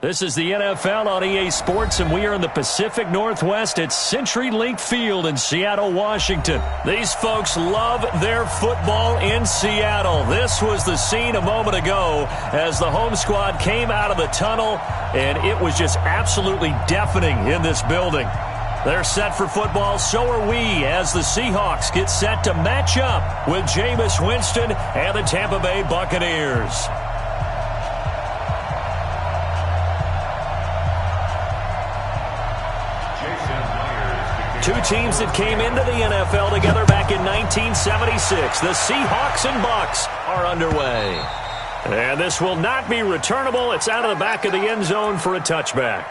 This is the NFL on EA Sports, and we are in the Pacific Northwest at CenturyLink Field in Seattle, Washington. These folks love their football in Seattle. This was the scene a moment ago as the home squad came out of the tunnel, and it was just absolutely deafening in this building. They're set for football, so are we, as the Seahawks get set to match up with Jameis Winston and the Tampa Bay Buccaneers. Two teams that came into the NFL together back in 1976. The Seahawks and Bucs are underway. And this will not be returnable. It's out of the back of the end zone for a touchback.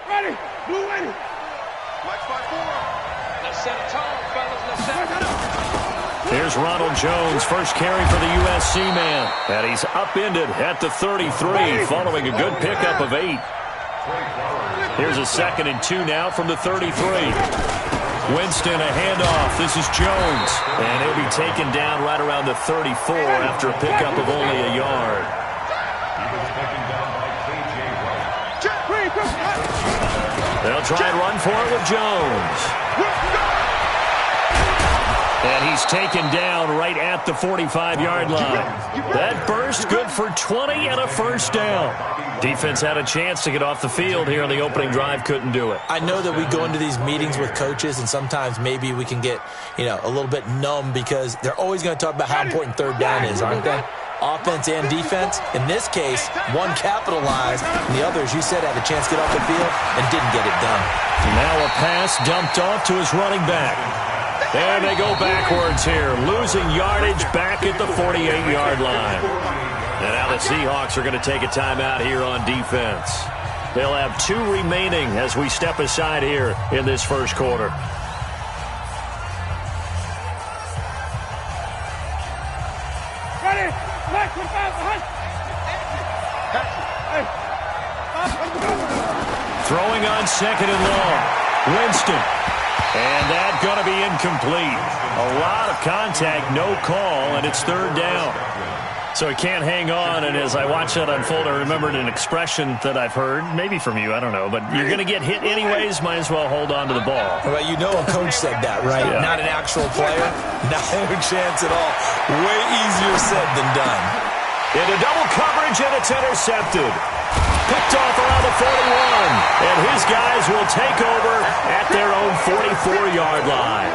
Ready, blue ready. Watch by 4. Let's set a tone, fellas. Let's set it up. Here's Ronald Jones, first carry for the USC man. And he's upended at the 33 following a good pickup of 8. Here's a 2nd and 2 now from the 33. Winston, a handoff. This is Jones. And he'll be taken down right around the 34 after a pickup of only a yard. They'll try and run for it with Jones. And he's taken down right at the 45-yard line. That burst good for 20 and a first down. Defense had a chance to get off the field here on the opening drive, couldn't do it. I know that we go into these meetings with coaches, and sometimes maybe we can get, a little bit numb because they're always going to talk about how important third down is, aren't they? Offense and defense. In this case, one capitalized, and the other, as you said, had a chance to get off the field and didn't get it done. Now a pass dumped off to his running back. And they go backwards here, losing yardage back at the 48-yard line. And now the Seahawks are going to take a timeout here on defense. They'll have 2 remaining as we step aside here in this first quarter. Ready, Throwing on 2nd and long. Winston. And that's going to be incomplete. A lot of contact, no call, and it's 3rd down. So he can't hang on, and as I watch that unfold, I remembered an expression that I've heard, maybe from you, I don't know, but you're going to get hit anyways, might as well hold on to the ball. Well, a coach said that, right? Yeah. Not an actual player. No chance at all. Way easier said than done. Into double coverage, and it's intercepted. Picked off around the 41, and his guys will take over at their own 44-yard line.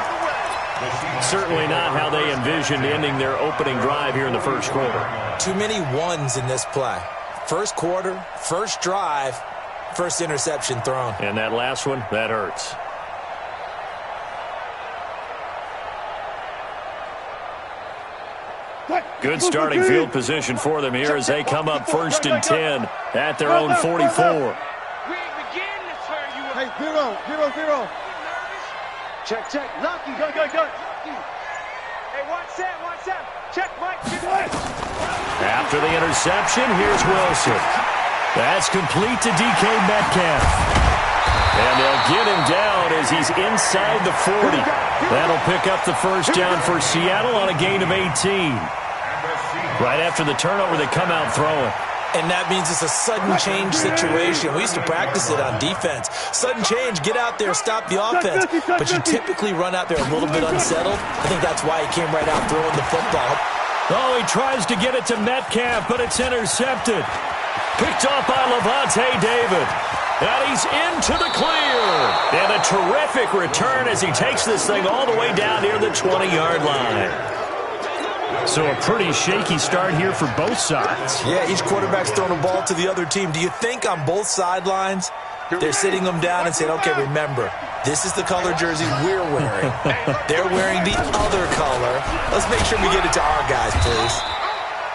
Certainly not how they envisioned ending their opening drive here in the first quarter. Too many ones in this play. First quarter, first drive, first interception thrown. And that last one, that hurts. What? Good starting field position for them here as they come up 1st and 10 at their own 44. Hey, 0. Check. Lucky. Go. Hey, watch that. Check, Mike. After the interception, here's Wilson. That's complete to DK Metcalf. And they'll get him down as he's inside the 40. That'll pick up the first down for Seattle on a gain of 18. Right after the turnover, they come out throwing. And that means it's a sudden change situation. We used to practice it on defense. Sudden change, get out there, stop the offense. But you typically run out there a little bit unsettled. I think that's why he came right out throwing the football. Oh, he tries to get it to Metcalf, but it's intercepted. Picked off by Levante David. And he's into the clear. And a terrific return as he takes this thing all the way down near the 20-yard line. So a pretty shaky start here for both sides. Yeah, each quarterback's throwing a ball to the other team. Do you think on both sidelines they're sitting them down and saying, okay, remember, this is the color jersey we're wearing. They're wearing the other color. Let's make sure we get it to our guys, please.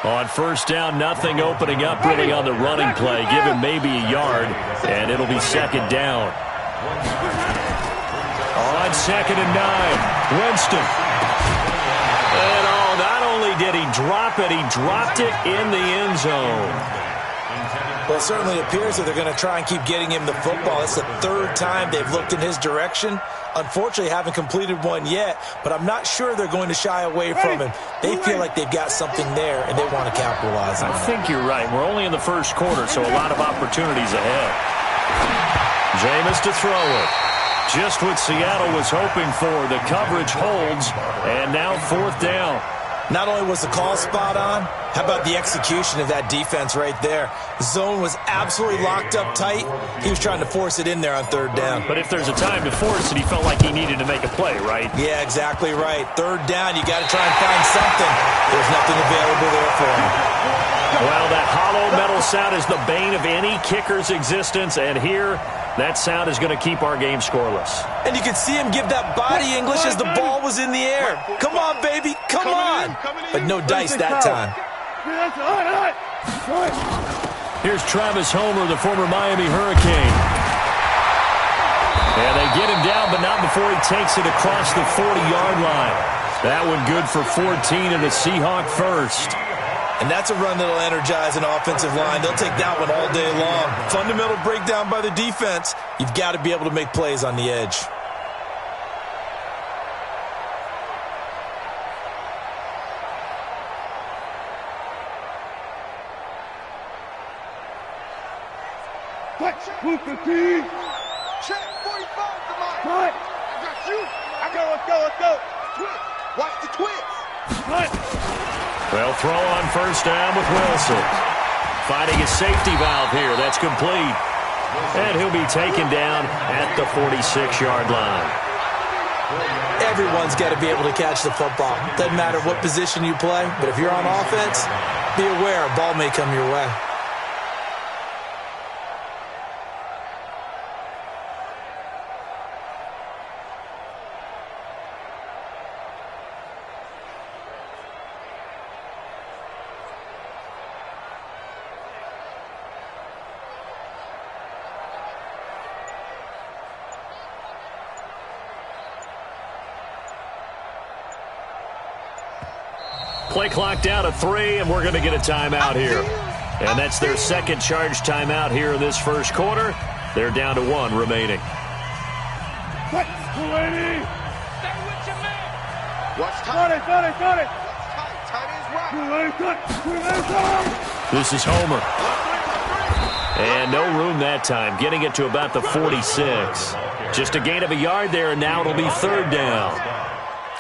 On first down, nothing opening up really on the running play. Give him maybe a yard, and it'll be second down. On 2nd and 9, Winston. And not only did he drop it, he dropped it in the end zone. Well, it certainly appears that they're going to try and keep getting him the football. It's the 3rd time they've looked in his direction. Unfortunately, haven't completed one yet, but I'm not sure they're going to shy away from him. They feel like they've got something there, and they want to capitalize on it. I think you're right. We're only in the first quarter, so a lot of opportunities ahead. Jameis to throw it. Just what Seattle was hoping for. The coverage holds, and now 4th down. Not only was the call spot on, how about the execution of that defense right there? The zone was absolutely locked up tight. He was trying to force it in there on 3rd down. But if there's a time to force it, he felt like he needed to make a play, right? Yeah, exactly right. 3rd down, you got to try and find something. There's nothing available there for him. Well, that hollow metal sound is the bane of any kicker's existence, and here, that sound is going to keep our game scoreless. And you can see him give that body English as the ball was in the air. Come on, baby, come on. But no dice that time. Here's Travis Homer, the former Miami Hurricane. And they get him down, but not before he takes it across the 40-yard line. That one good for 14 and a Seahawk first. And that's a run that'll energize an offensive line. They'll take that one all day long. Fundamental breakdown by the defense. You've got to be able to make plays on the edge. Check 45 to Mike. I got you. Let's go. Twist. Watch the twist. Well, throw on first down with Wilson. Finding a safety valve here. That's complete. And he'll be taken down at the 46-yard line. Everyone's got to be able to catch the football. Doesn't matter what position you play, but if you're on offense, be aware a ball may come your way. Play clock down to 3, and we're going to get a timeout here. And that's their second charge timeout here in this first quarter. They're down to 1 remaining. Watch time. Got it. This is Homer. And no room that time, getting it to about the 46. Just a gain of a yard there, and now it'll be 3rd down.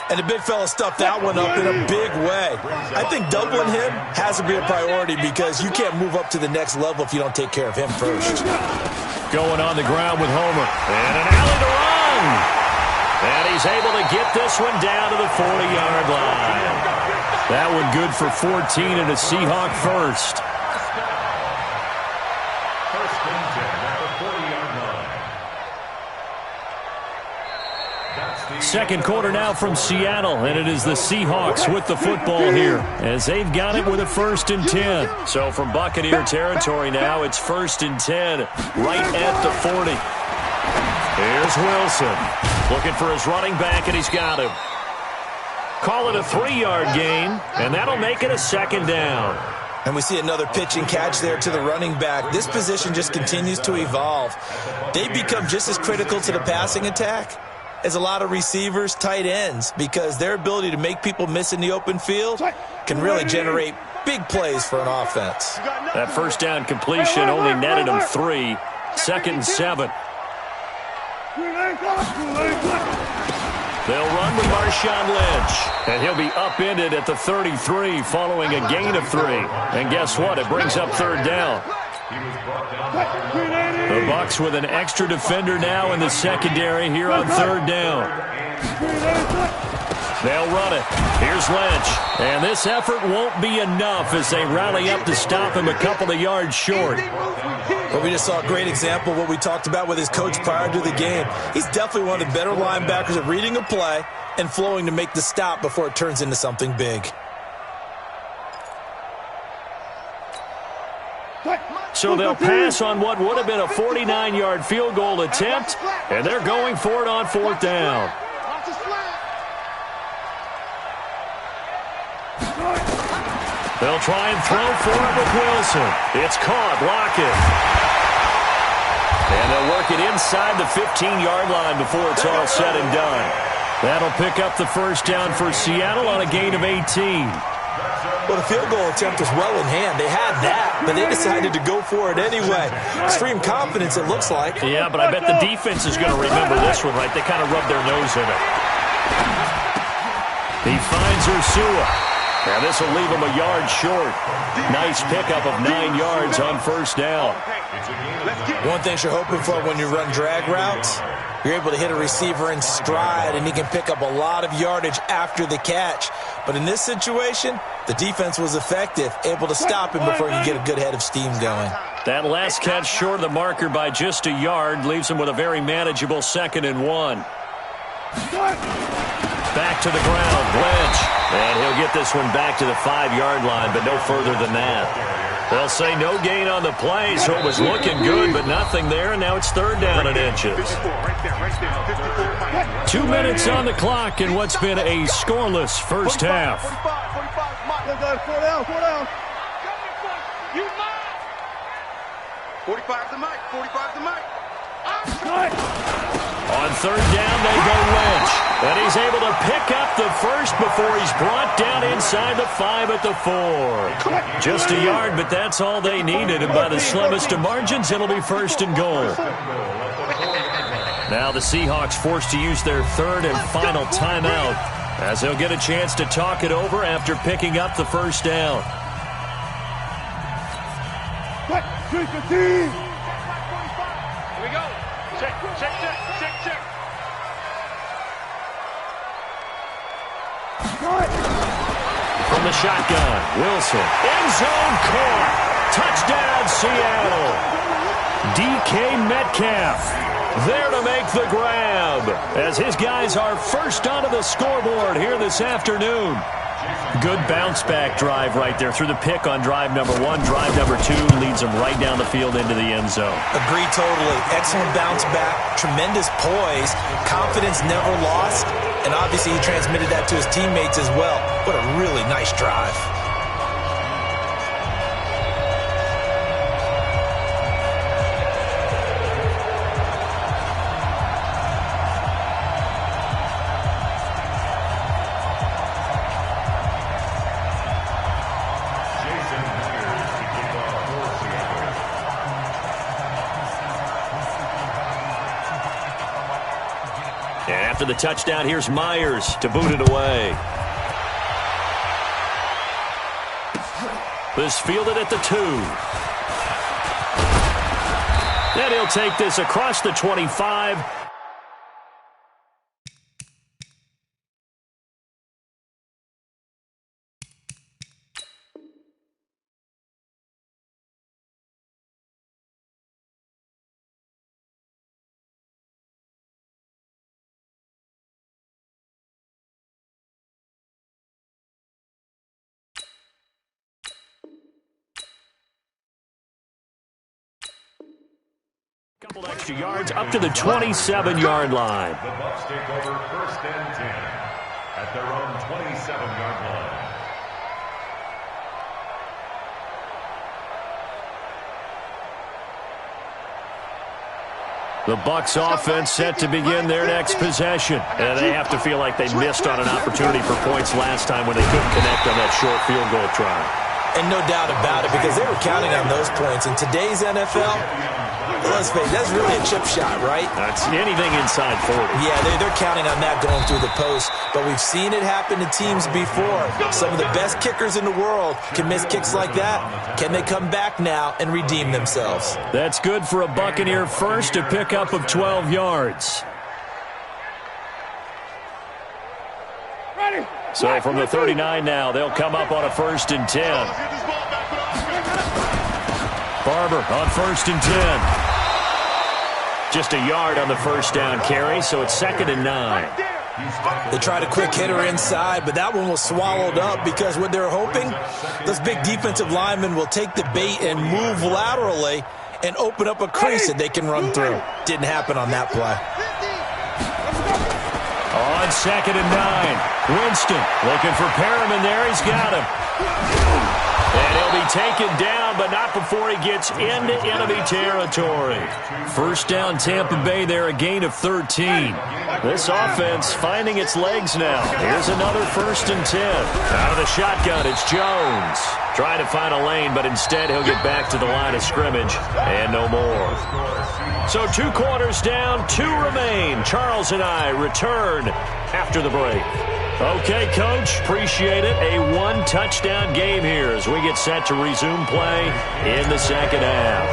And the big fella stuffed that one up in a big way. I think doubling him has to be a priority because you can't move up to the next level if you don't take care of him first. Going on the ground with Homer. And an alley to run. And he's able to get this one down to the 40-yard line. That one good for 14 and a Seahawk first. Second quarter now from Seattle, and it is the Seahawks with the football here as they've got it with a 1st and 10. So from Buccaneer territory now, it's 1st and 10 right at the 40. Here's Wilson looking for his running back, and he's got him. Call it a 3-yard gain, and that'll make it a 2nd down. And we see another pitch and catch there to the running back. This position just continues to evolve. They become just as critical to the passing attack as a lot of receivers, tight ends, because their ability to make people miss in the open field can really generate big plays for an offense. That 1st down completion only netted him 3. 2nd and 7. They'll run with Marshawn Lynch, and he'll be upended at the 33 following a gain of 3. And guess what? It brings up 3rd down. The Bucs with an extra defender now in the secondary here on 3rd down. They'll run it. Here's Lynch. And this effort won't be enough as they rally up to stop him a couple of yards short. But we just saw a great example of what we talked about with his coach prior to the game. He's definitely one of the better linebackers at reading a play and flowing to make the stop before it turns into something big. So they'll pass on what would have been a 49-yard field goal attempt, and they're going for it on 4th down. They'll try and throw for it with Wilson. It's caught. Lockett. And they'll work it inside the 15-yard line before it's all said and done. That'll pick up the 1st down for Seattle on a gain of 18. Well, the field goal attempt was well in hand. They had that, but they decided to go for it anyway. Extreme confidence, it looks like. Yeah, but I bet the defense is going to remember this one, right? They kind of rubbed their nose in it. He finds Ursua. And this will leave him a yard short. Nice pickup of 9 yards on 1st down. One thing you're hoping for when you run drag routes, you're able to hit a receiver in stride, and he can pick up a lot of yardage after the catch. But in this situation, the defense was effective, able to stop him before he could get a good head of steam going. That last catch short of the marker by just a yard leaves him with a very manageable 2nd and 1. Back to the ground, Lynch. And he'll get this one back to the 5-yard line, but no further than that. They'll say no gain on the play, so it was looking good, but nothing there, and now it's 3rd down and inches. 2 minutes on the clock in what's been a scoreless first half. 45 the mic, 45 the mic. On 3rd down, they go Lynch. And he's able to pick up the 1st before he's brought down inside the 5 at the 4. Just a yard, but that's all they needed. And by the slimmest of margins, it'll be 1st and goal. Now the Seahawks forced to use their 3rd and final timeout as they'll get a chance to talk it over after picking up the 1st down. Here we go. Check, check, check, check, check. From the shotgun, Wilson. End zone caught. Touchdown, Seattle. DK Metcalf there to make the grab as his guys are first onto the scoreboard here this afternoon. Good bounce-back drive right there through the pick on drive number 1. Drive number 2 leads them right down the field into the end zone. Agree totally. Excellent bounce back, tremendous poise, confidence never lost, and obviously he transmitted that to his teammates as well. What a really nice drive. After the touchdown, here's Myers to boot it away. This fielded at the 2. And he'll take this across the 25. couple extra yards up to the 27-yard line. The Bucs take over 1st and 10 at their own 27-yard line. The Bucs offense set to begin their next possession. And they have to feel like they missed on an opportunity for points last time when they couldn't connect on that short field goal try. And no doubt about it, because they were counting on those points. In today's NFL, let's face it, that's really a chip shot, right? That's anything inside 40. Yeah, they're counting on that going through the post. But we've seen it happen to teams before. Some of the best kickers in the world can miss kicks like that. Can they come back now and redeem themselves? That's good for a Buccaneer first, a pickup of 12 yards. So from the 39 now, they'll come up on a 1st and 10. Barber on 1st and 10. Just a yard on the first down carry, so it's 2nd and 9. They tried a quick hitter inside, but that one was swallowed up because what they're hoping, those big defensive linemen will take the bait and move laterally and open up a crease that they can run through. Didn't happen on that play. On 2nd and 9, Winston looking for Perriman there. He's got him. And he'll be taken down, but not before he gets into enemy territory. First down, Tampa Bay there, a gain of 13. This offense finding its legs now. Here's another 1st and 10. Out of the shotgun, it's Jones. Trying to find a lane, but instead he'll get back to the line of scrimmage and no more. So 2 quarters down, 2 remain. Charles and I return after the break. Okay, Coach, appreciate it. A 1-touchdown game here as we get set to resume play in the second half.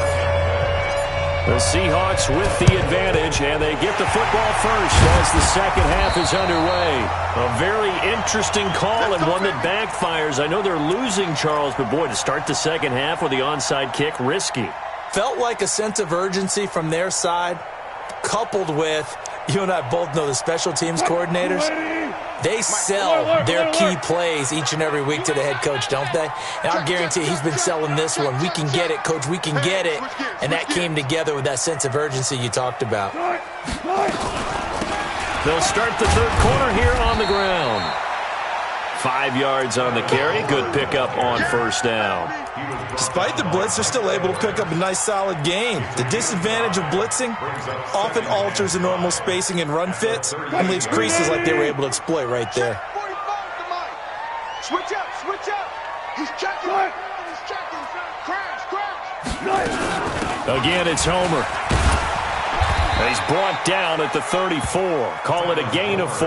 The Seahawks with the advantage, and they get the football first as the second half is underway. A very interesting call and one that backfires. I know they're losing, Charles, but boy, to start the second half with the onside kick, risky. Felt like a sense of urgency from their side, coupled with, you and I both know the special teams coordinators. They sell their key plays each and every week to the head coach, don't they? And I'll guarantee he's been selling this one. We can get it, Coach. We can get it. And that came together with that sense of urgency you talked about. They'll start the third quarter here on the ground. 5 yards on the carry. Good pickup on first down. Despite the blitz, they're still able to pick up a nice, solid gain. The disadvantage of blitzing often alters the normal spacing and run fits and leaves creases like they were able to exploit right there. Switch up, switch up. He's checking. He's checking. Crash, crash. Again, it's Homer. He's brought down at the 34. Call it a gain of 4.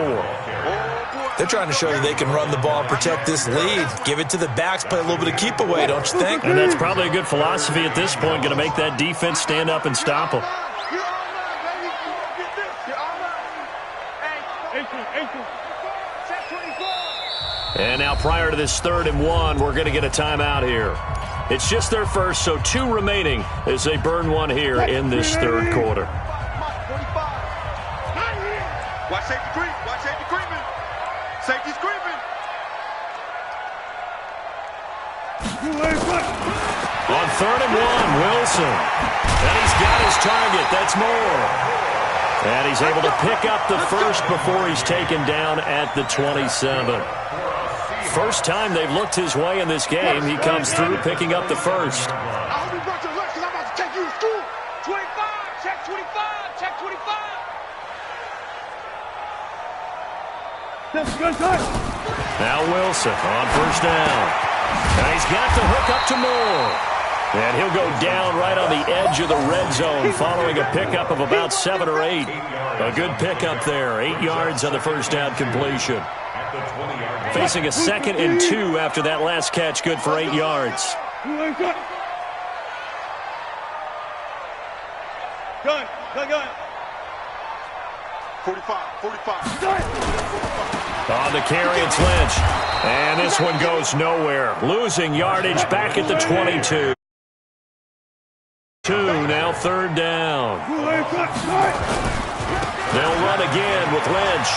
They're trying to show you they can run the ball and protect this lead. Give it to the backs, play a little bit of keep away, don't you think? And that's probably a good philosophy at this point, going to make that defense stand up and stop them. And now prior to this 3rd and 1, we're going to get a timeout here. It's just their first, so 2 remaining as they burn one here in this third quarter. Watch safety creep. Watch safety creeping. Safety's creeping. On 3rd and 1, Wilson. And he's got his target. That's Moore. And he's able to pick up the first before he's taken down at the 27. First time they've looked his way in this game. He comes through picking up the first. I hope you brought your lunch because I'm about to take you to school. 25. Check 25. Check 25. Now Wilson on first down. And he's got the hook up to Moore. And he'll go down right on the edge of the red zone following a pickup of about 7 or 8. A good pickup there. 8 yards on the first down completion. Facing a 2nd and 2 after that last catch. Good for 8 yards. Gun. 45. On the carry, it's Lynch. And this one goes nowhere. Losing yardage back at the 22. Now 3rd down. They'll run again with Lynch.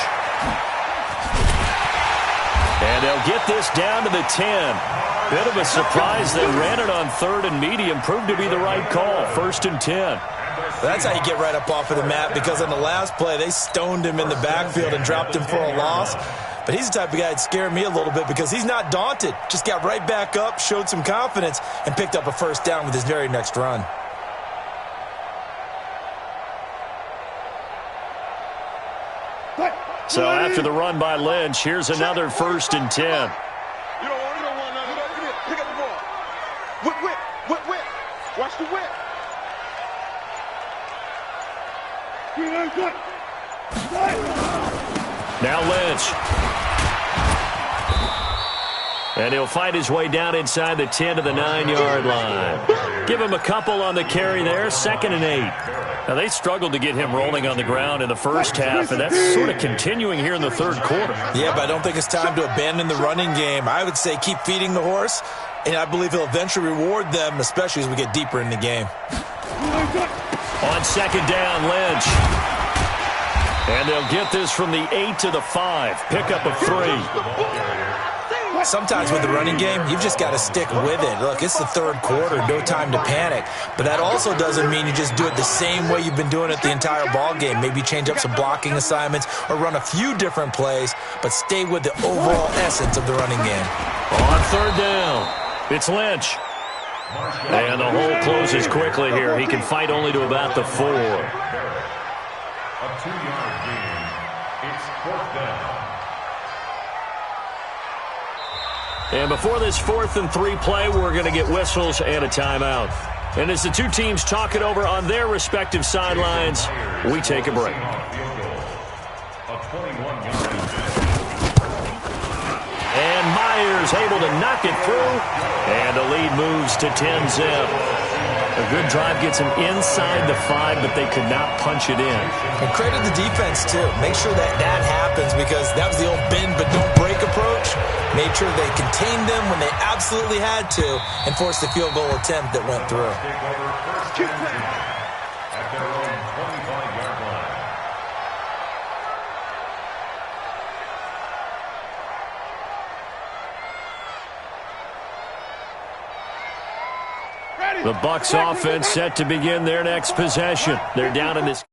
And they'll get this down to the 10. Bit of a surprise. They ran it on 3rd and medium. Proved to be the right call. 1st and 10. That's how you get right up off of the mat, because on the last play, they stoned him in the backfield and dropped him for a loss. But he's the type of guy that scared me a little bit because he's not daunted. Just got right back up, showed some confidence, and picked up a first down with his very next run. So after the run by Lynch, here's another 1st and 10. You don't want none. Pick up the ball. Whip. Watch the whip. Now Lynch. And he'll fight his way down inside the 10 to the 9-yard line. Give him a couple on the carry there, 2nd and 8. Now, they struggled to get him rolling on the ground in the first half, and that's sort of continuing here in the third quarter. Yeah, but I don't think it's time to abandon the running game. I would say keep feeding the horse, and I believe he'll eventually reward them, especially as we get deeper in the game. On 2nd down, Lynch. And they'll get this from the 8 to the 5. Pickup of 3. Sometimes with the running game, you've just got to stick with it. Look, it's the third quarter, no time to panic. But that also doesn't mean you just do it the same way you've been doing it the entire ball game. Maybe change up some blocking assignments or run a few different plays, but stay with the overall essence of the running game. On 3rd down, it's Lynch. And the hole closes quickly here. He can fight only to about the 4. A 2-yard gain. It's 4th down. And before this 4th and 3 play, we're going to get whistles and a timeout. And as the two teams talk it over on their respective sidelines, we take a break. And Myers able to knock it through. And the lead moves to 10-zip. A good drive gets him inside the 5, but they could not punch it in. And credit the defense, too. Make sure that happens, because that was the old bend but don't break approach. Made sure they contained them when they absolutely had to and forced the field goal attempt that went through. At their own 25-yard line. The Bucs offense set to begin their next possession. They're down in this.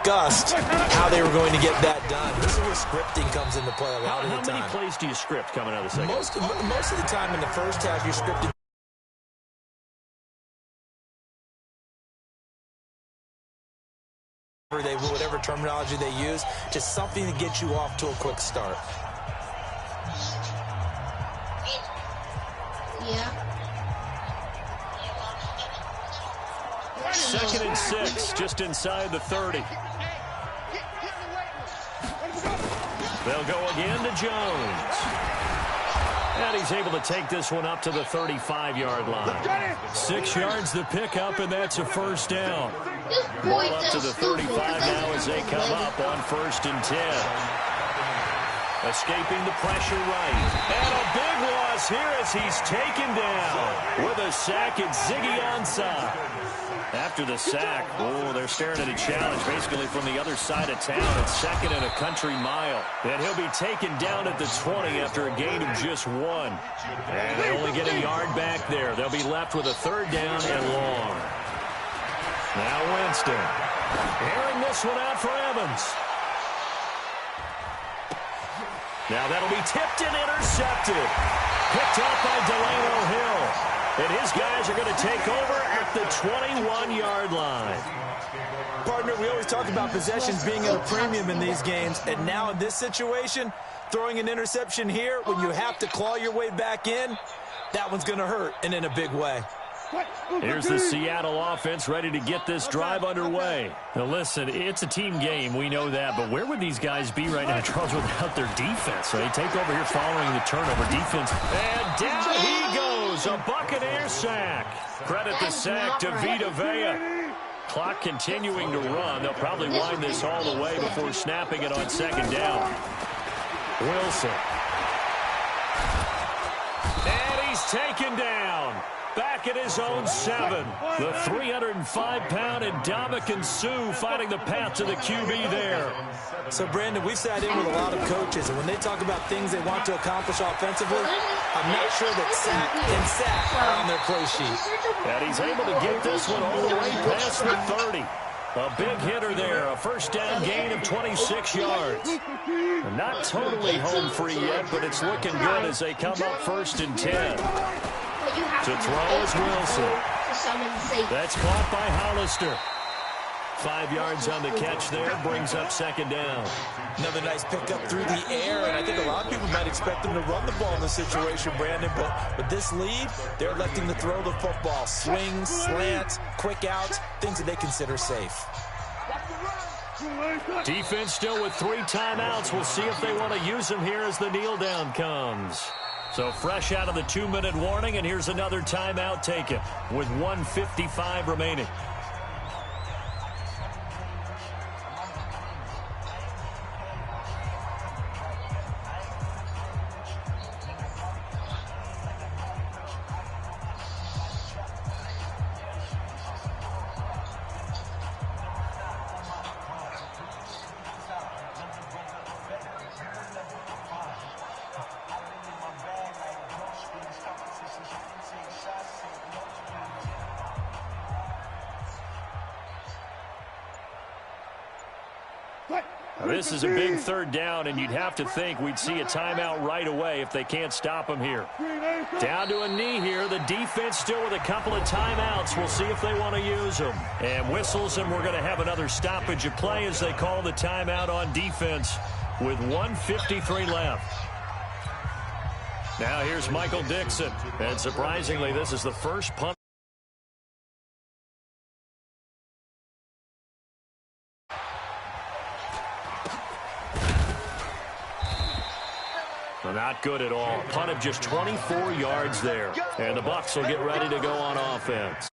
How they were going to get that done. This is where scripting comes into play a lot of the time. How many plays do you script coming out of the second? Most of the time in the first half, you're scripting. Whatever terminology they use, just something to get you off to a quick start. Yeah. 2nd and 6, just inside the 30. They'll go again to Jones. And he's able to take this one up to the 35-yard line. 6 yards the pickup, and that's a first down. Ball up to the 35 now as they come up on 1st and 10. Escaping the pressure right. And a big loss here as he's taken down. With a sack, it's Ziggy Ansah. After the sack, they're staring at a challenge basically from the other side of town. It's 2nd and a country mile. And he'll be taken down at the 20 after a gain of just 1. And they only get a yard back there. They'll be left with a 3rd down and long. Now Winston. Airing this one out for Evans. Now that'll be tipped and intercepted. Picked up by Delano Hill. And his guys are going to take over at the 21-yard line. Partner, we always talk about possessions being at a premium in these games. And now in this situation, throwing an interception here when you have to claw your way back in, that one's going to hurt, and in a big way. Here's the Seattle offense ready to get this drive underway. Now listen, it's a team game, we know that, but where would these guys be right now, Charles, without their defense? So they take over here following the turnover. Defense, and down he goes, a Buccaneer sack. Credit the sack to Vita Vea. Clock continuing to run. They'll probably wind this all the way before snapping it on 2nd down. Wilson. And he's taken down. Back at his own 7. The 305-pound Ndamukong Suh finding the path to the QB there. So, Brandon, we've sat in with a lot of coaches, and when they talk about things they want to accomplish offensively, I'm not sure that sack and sack are on their play sheet. And he's able to get this one all the way past the 30. A big hitter there, a first down gain of 26 yards. Not totally home free yet, but it's looking good as they come up 1st and 10. To throw is Wilson. That's caught by Hollister. 5 yards on the catch there, brings up 2nd down. Another nice pickup through the air, and I think a lot of people might expect them to run the ball in this situation, Brandon, but with this lead, they're electing to throw the football. Swings, slants, quick outs, things that they consider safe. Defense still with 3 timeouts. We'll see if they want to use them here as the kneel down comes. So fresh out of the 2-minute warning, and here's another timeout taken with 1:55 remaining. This is a big 3rd down, and you'd have to think we'd see a timeout right away if they can't stop him here. Down to a knee here. The defense still with a couple of timeouts. We'll see if they want to use them. And whistles, and we're going to have another stoppage of play as they call the timeout on defense with 1:53 left. Now here's Michael Dixon. And surprisingly, this is the first punt. Not good at all. Punt of just 24 yards there. And the Bucs will get ready to go on offense.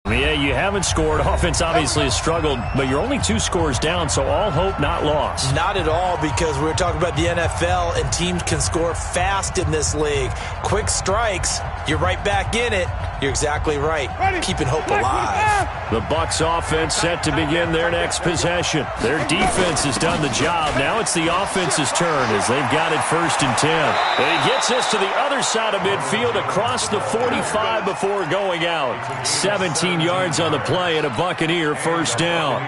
Yeah, you haven't scored. Offense obviously has struggled, but you're only 2 scores down, so all hope not lost. Not at all, because we were talking about the NFL, and teams can score fast in this league. Quick strikes, you're right back in it. You're exactly right. Keeping hope alive. The Bucs offense set to begin their next possession. Their defense has done the job. Now it's the offense's turn as they've got it 1st and 10. And he gets this to the other side of midfield across the 45 before going out. 17 yards on the play and a Buccaneer first down.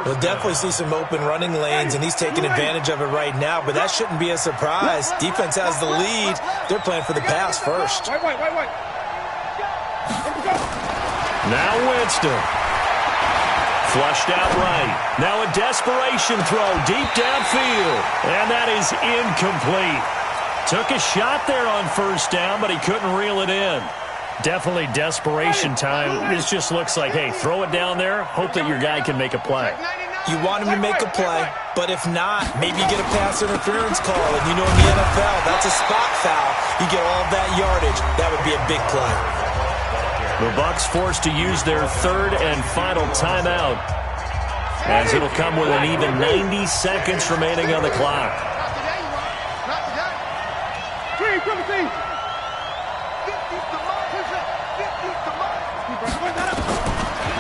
We'll definitely see some open running lanes, and he's taking advantage of it right now, but that shouldn't be a surprise. Defense has the lead. They're playing for the pass first. Now Winston. Flushed out right. Now a desperation throw deep downfield. And that is incomplete. Took a shot there on 1st down, but he couldn't reel it in. Definitely desperation time. This just looks like, hey, throw it down there, hope that your guy can make a play. You want him to make a play, but if not, maybe you get a pass interference call. And you know in the NFL, that's a spot foul. You get all of that yardage. That would be a big play. The Bucs forced to use their 3rd and final timeout, as it'll come with an even 90 seconds remaining on the clock.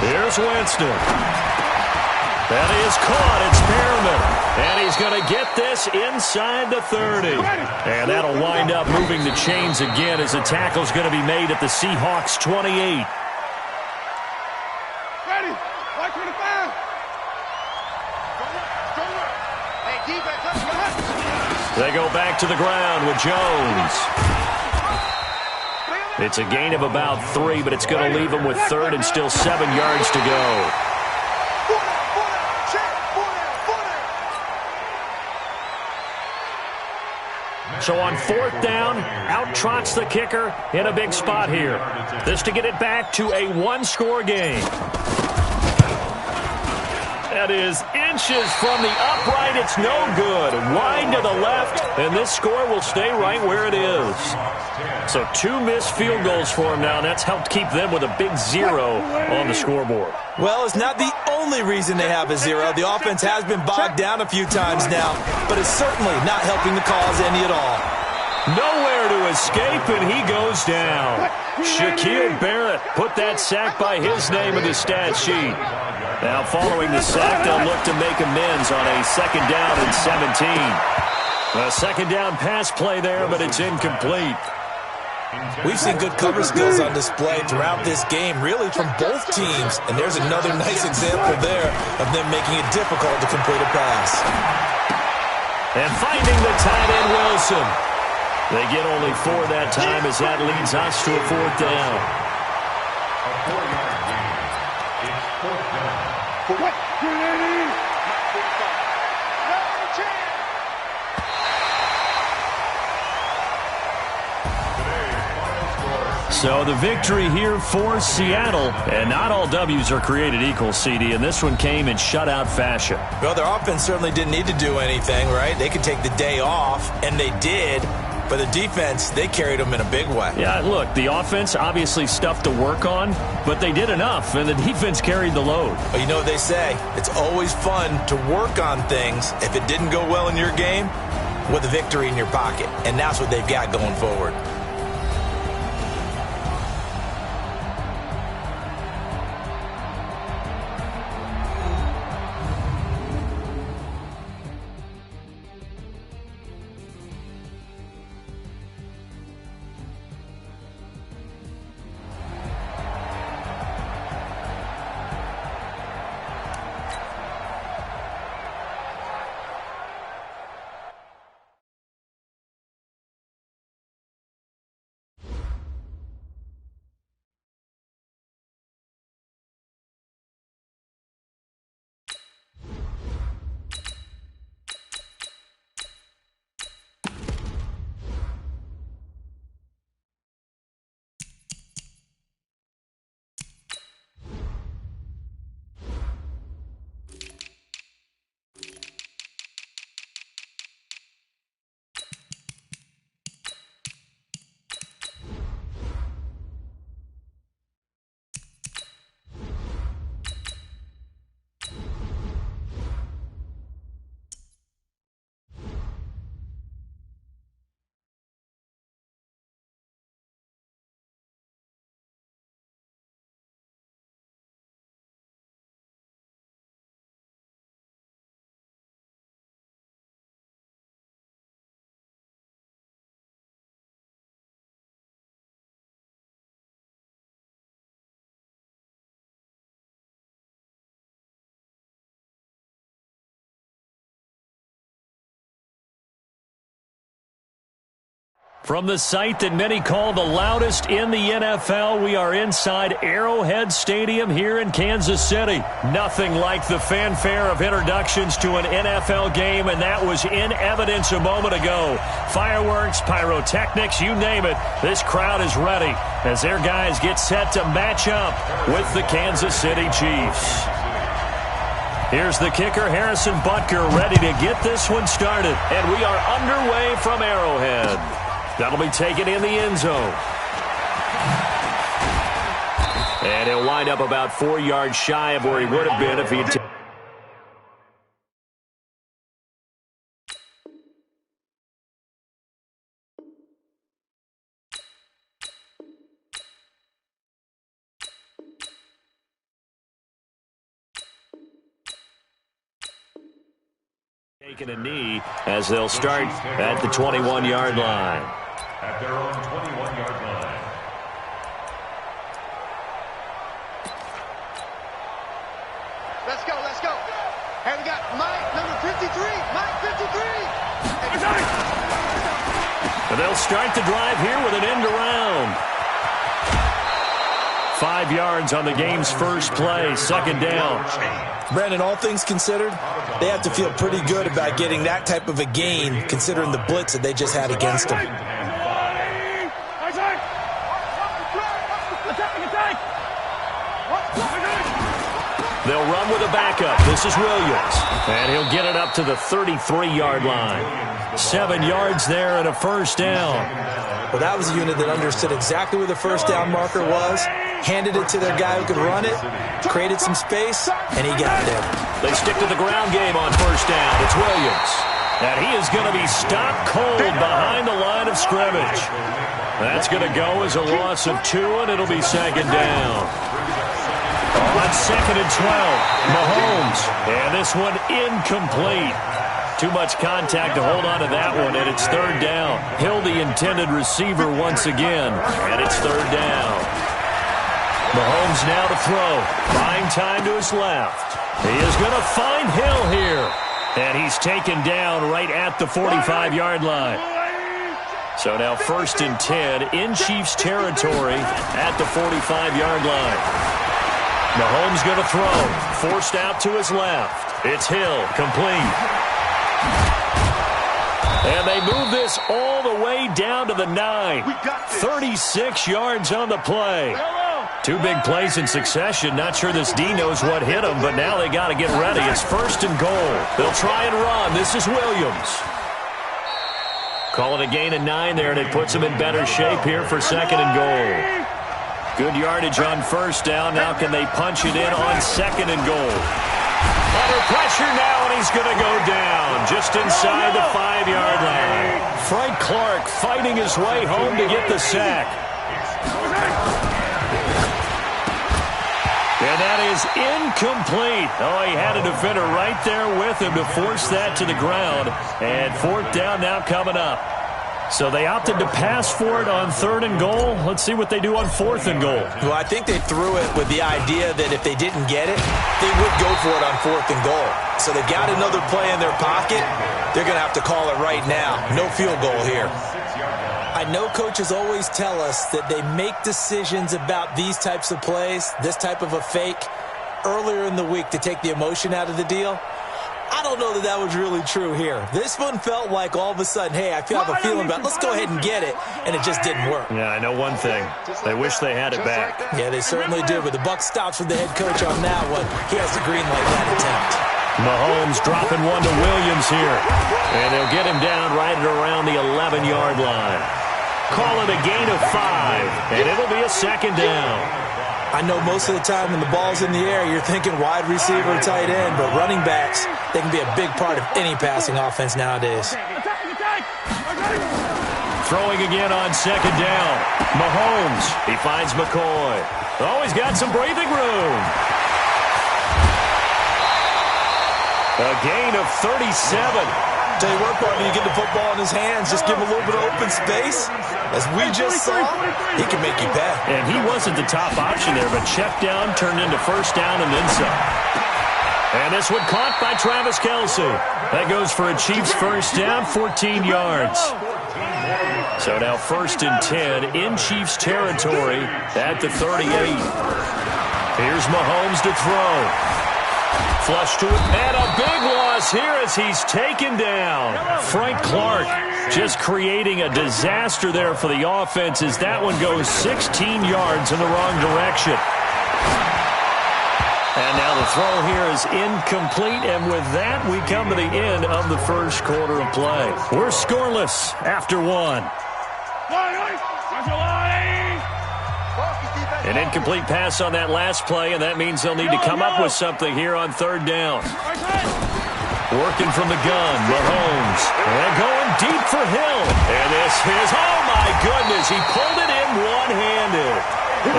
Here's Winston. That is caught. It's Perriman. And he's going to get this inside the 30. And that'll wind up moving the chains again as the tackle's going to be made at the Seahawks 28. Ready. White 25. Hey, defense, let's go. They go back to the ground with Jones. It's a gain of about 3, but it's going to leave them with 3rd and still 7 yards to go. So on 4th down, out trots the kicker in a big spot here. This to get it back to a 1-score game. That is inches from the upright. It's no good. Wide to the left, and this score will stay right where it is. So 2 missed field goals for him now, and that's helped keep them with a big 0 on the scoreboard. Well, it's not the only reason they have a 0. The offense has been bogged down a few times now, but it's certainly not helping the cause any at all. Nowhere to escape, and he goes down. Shaquille Barrett put that sack by his name in the stat sheet. Now following the sack, they'll look to make amends on a 2nd down and 17. A 2nd down pass play there, but it's incomplete. We've seen good cover skills on display throughout this game, really from both teams. And there's another nice example there of them making it difficult to complete a pass. And finding the tight end, Wilson. They get only 4 that time as that leads us to a 4th down. A 4-yard gain. It's 4th down. For what? Mike 45. No chance. So the victory here for Seattle. And not all W's are created equal, CD, and this one came in shutout fashion. Well, their offense certainly didn't need to do anything, right? They could take the day off, and they did. But the defense, they carried them in a big way. Yeah, look, the offense obviously stuff to work on, but they did enough, and the defense carried the load. Well, you know what they say. It's always fun to work on things if it didn't go well in your game with a victory in your pocket. And that's what they've got going forward. From the site that many call the loudest in the NFL, we are inside Arrowhead Stadium here in Kansas City. Nothing like the fanfare of introductions to an NFL game, and that was in evidence a moment ago. Fireworks, pyrotechnics, you name it. This crowd is ready as their guys get set to match up with the Kansas City Chiefs. Here's the kicker, Harrison Butker, ready to get this one started. And we are underway from Arrowhead. That'll be taken in the end zone. And he'll wind up about 4 yards shy of where he would have been if he had taken a knee as they'll start at the 21-yard line. At their own 21-yard line. Let's go, let's go. And we got Mike, number 53. Mike, 53. And they'll start the drive here with an end around. 5 yards on the game's first play, 2nd down. Brandon, all things considered, they have to feel pretty good about getting that type of a gain considering the blitz that they just had against them. They'll run with a backup. This is Williams. And he'll get it up to the 33-yard line. 7 yards there and a first down. Well, that was a unit that understood exactly where the first down marker was, handed it to their guy who could run it, created some space, and he got there. They stick to the ground game on first down. It's Williams. And he is going to be stopped cold behind the line of scrimmage. That's going to go as a loss of 2, and it'll be second down. On second and 12, Mahomes. And this one incomplete. Too much contact to hold on to that one, and it's third down. Hill, the intended receiver once again, and it's third down. Mahomes now to throw. Buying time to his left. He is going to find Hill here. And he's taken down right at the 45-yard line. So now first and 10 in Chiefs territory at the 45-yard line. Mahomes going to throw. Forced out to his left. It's Hill, complete. And they move this all the way down to the 9. 36 yards on the play. 2 big plays in succession. Not sure this D knows what hit him, but now they got to get ready. It's first and goal. They'll try and run. This is Williams. Call it a gain of 9 there, and it puts them in better shape here for second and goal. Good yardage on first down. Now can they punch it in on second and goal? Under pressure now, and he's going to go down just inside the 5-yard line. Frank Clark fighting his way home to get the sack. And that is incomplete. Oh, he had a defender right there with him to force that to the ground. And fourth down now coming up. So they opted to pass for it on third and goal. Let's see what they do on fourth and goal. Well, I think they threw it with the idea that if they didn't get it, they would go for it on fourth and goal. So they've got another play in their pocket. They're going to have to call it right now. No field goal here. I know coaches always tell us that they make decisions about these types of plays, this type of a fake, earlier in the week to take the emotion out of the deal. I don't know that that was really true here. This one felt like all of a sudden, hey, I have a feeling about it. Let's go ahead and get it, and it just didn't work. Yeah, I know one thing. They wish they had it back. Yeah, they certainly do, but the buck stops with the head coach on that one. He has the green light that attempt. Mahomes dropping one to Williams here, and they'll get him down right at around the 11-yard line. Call it a gain of 5, and it'll be a second down. I know most of the time when the ball's in the air, you're thinking wide receiver or tight end, but running backs, they can be a big part of any passing offense nowadays. Throwing again on second down. Mahomes, he finds McCoy. Oh, he's got some breathing room. A gain of 37. Tell you what, partner, you get the football in his hands, just give him a little bit of open space. As we just saw, he can make you pay. And he wasn't the top option there, but check down turned into first down and then some. And this one caught by Travis Kelce. That goes for a Chiefs first down, 14 yards. So now first and 10 in Chiefs territory at the 38. Here's Mahomes to throw. Flush to it, and a big loss here as he's taken down. Frank Clark just creating a disaster there for the offense as that one goes 16 yards in the wrong direction. And now the throw here is incomplete, and with that we come to the end of the first quarter of play. We're scoreless after 1. An incomplete pass on that last play, and that means they'll need to come up with something here on third down. Working from the gun, Mahomes. And going deep for Hill. And this is, oh my goodness, he pulled it in one-handed.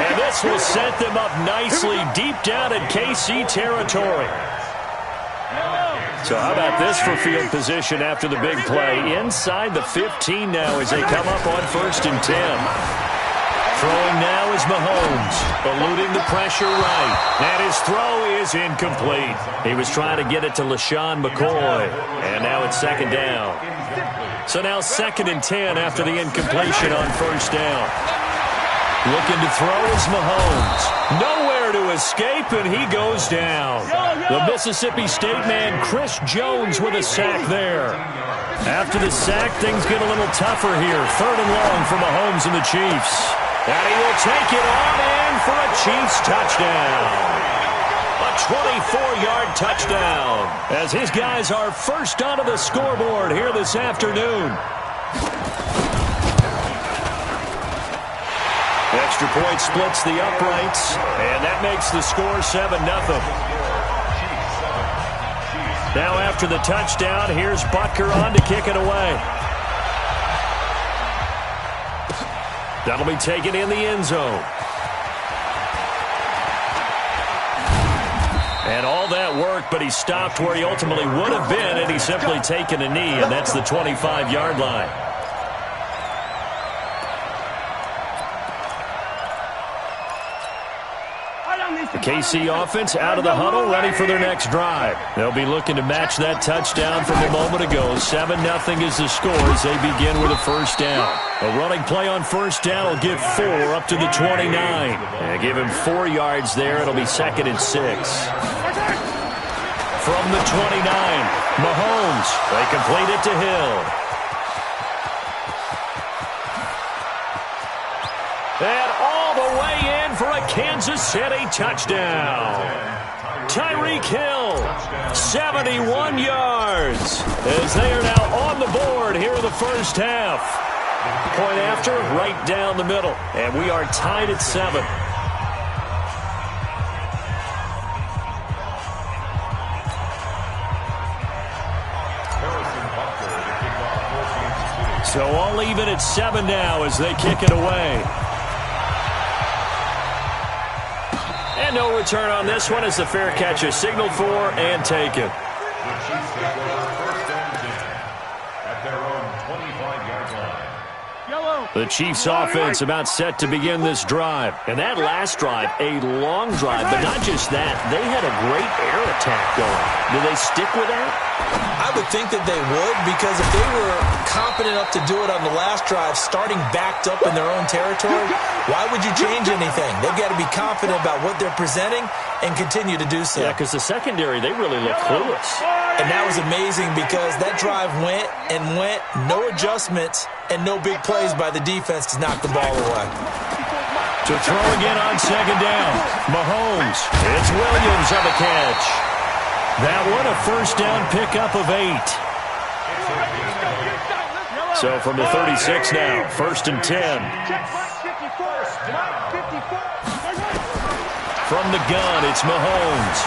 And this will set them up nicely deep down in KC territory. So how about this for field position after the big play? Inside the 15 now as they come up on first and 10. Throwing now is Mahomes, eluding the pressure right. And his throw is incomplete. He was trying to get it to LaShawn McCoy. And now it's second down. So now second and 10 after the incompletion on first down. Looking to throw is Mahomes. Nowhere to escape, and he goes down. The Mississippi State man, Chris Jones, with a sack there. After the sack, things get a little tougher here. Third and long for Mahomes and the Chiefs. And he will take it on in for a Chiefs touchdown. A 24-yard touchdown. As his guys are first onto the scoreboard here this afternoon. Extra point splits the uprights, and that makes the score 7-0. Now after the touchdown, here's Butker on to kick it away. That'll be taken in the end zone. And all that work, but he stopped where he ultimately would have been, and he's simply taken a knee, and that's the 25-yard line. The KC offense out of the huddle, ready for their next drive. They'll be looking to match that touchdown from a moment ago. 7-0 is the score as they begin with a first down. A running play on first down will give 4 up to the 29. And give him 4 yards there. It'll be 2nd and 6. From the 29, Mahomes. They complete it to Hill. And all the way in for a Kansas City touchdown. Tyreek Hill, 71 yards, as they are now on the board here in the first half. Point after, right down the middle, and we are tied at 7. So all even at 7 now as they kick it away. And no return on this one as the fair catch is signaled for and taken. The Chiefs take over first and 10 at their own 25-yard line. The Chiefs offense about set to begin this drive. And that last drive, a long drive, but not just that. They had a great air attack going. Do they stick with that? I would think that they would, because if they were competent enough to do it on the last drive, starting backed up in their own territory, why would you change anything? They've got to be confident about what they're presenting and continue to do so. Yeah, because the secondary, they really look clueless. And that was amazing because that drive went and went, no adjustments and no big plays by the defense to knock the ball away. To throw again on second down, Mahomes. It's Williams on the catch. That one a first down pickup of 8. So from the 36 now, 1st and 10. From the gun, it's Mahomes.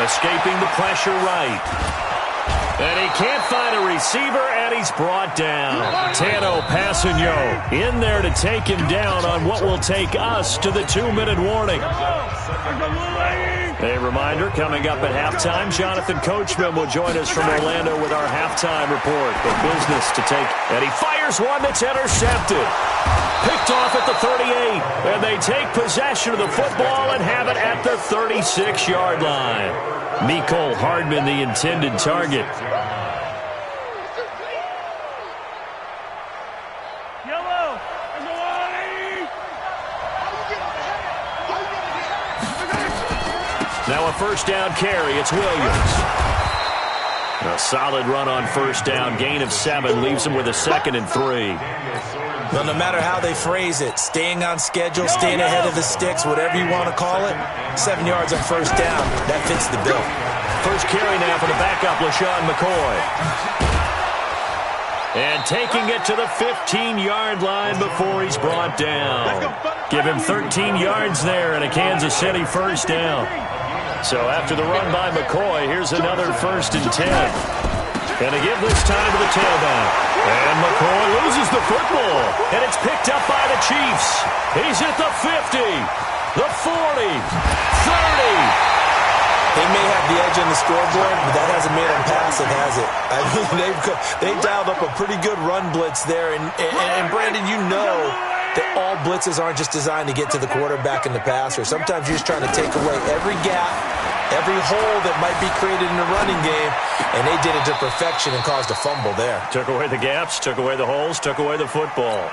Escaping the pressure right. And he can't find a receiver, and he's brought down. Tano Passanio in there to take him down on what will take us to the 2-minute warning. A reminder, coming up at halftime, Jonathan Coachman will join us from Orlando with our halftime report. The business to take, and he fires one that's intercepted. Picked off at the 38, and they take possession of the football and have it at the 36-yard line. Mecole Hardman, the intended target. Now a first down carry. It's Williams. A solid run on first down. Gain of 7 leaves him with a 2nd and 3. Well, no matter how they phrase it, staying on schedule, staying ahead of the sticks, whatever you want to call it, 7 yards on first down, that fits the bill. First carry now for the backup, LaShawn McCoy. And taking it to the 15-yard line before he's brought down. Give him 13 yards there and a Kansas City first down. So after the run by McCoy, here's another 1st and 10. And to give this time to the tailback. And McCoy loses the football. And it's picked up by the Chiefs. He's at the 50, the 40, 30. They may have the edge on the scoreboard, but that hasn't made them passive, has it? I mean, they've dialed up a pretty good run blitz there. And Brandon, you know that all blitzes aren't just designed to get to the quarterback in the passer. Sometimes you're just trying to take away every gap, every hole that might be created in the running game, and they did it to perfection and caused a fumble there. Took away the gaps, took away the holes, took away the football.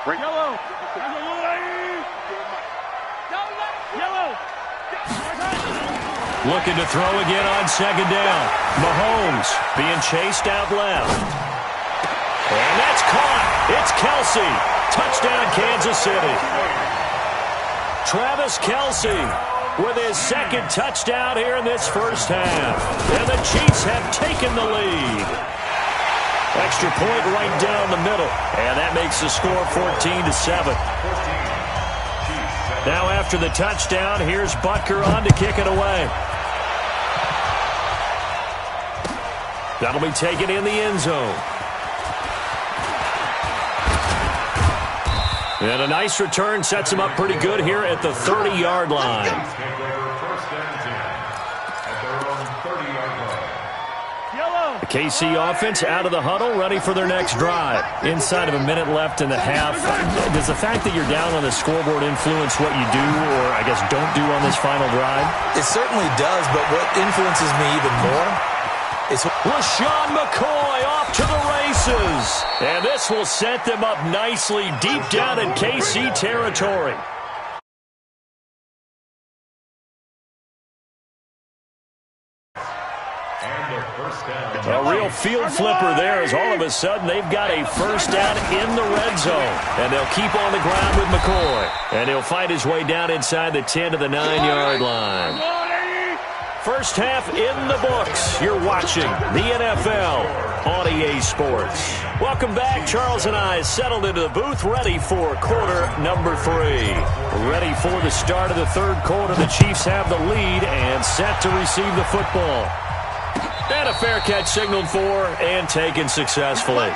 Yellow. Looking to throw again on second down. Mahomes being chased out left. And that's caught. It's Kelce. Touchdown, Kansas City. Travis Kelce with his 2nd touchdown here in this first half. And the Chiefs have taken the lead. Extra point right down the middle. And that makes the score 14-7. Now after the touchdown, here's Butker on to kick it away. That'll be taken in the end zone. And a nice return sets him up pretty good here at the 30-yard line. The KC offense out of the huddle, ready for their next drive. Inside of a minute left in the half. Does the fact that you're down on the scoreboard influence what you do, or I guess don't do on this final drive? It certainly does, but what influences me even more is LaShawn McCoy off to the races. And this will set them up nicely deep down in KC territory. A real field flipper there, as all of a sudden they've got a first down in the red zone. And they'll keep on the ground with McCoy. And he'll fight his way down inside the 10 to the 9-yard line. First half in the books. You're watching the NFL on EA Sports. Welcome back. Charles and I settled into the booth, ready for quarter number 3. Ready for the start of the third quarter. The Chiefs have the lead and set to receive the football. And a fair catch signaled for and taken successfully.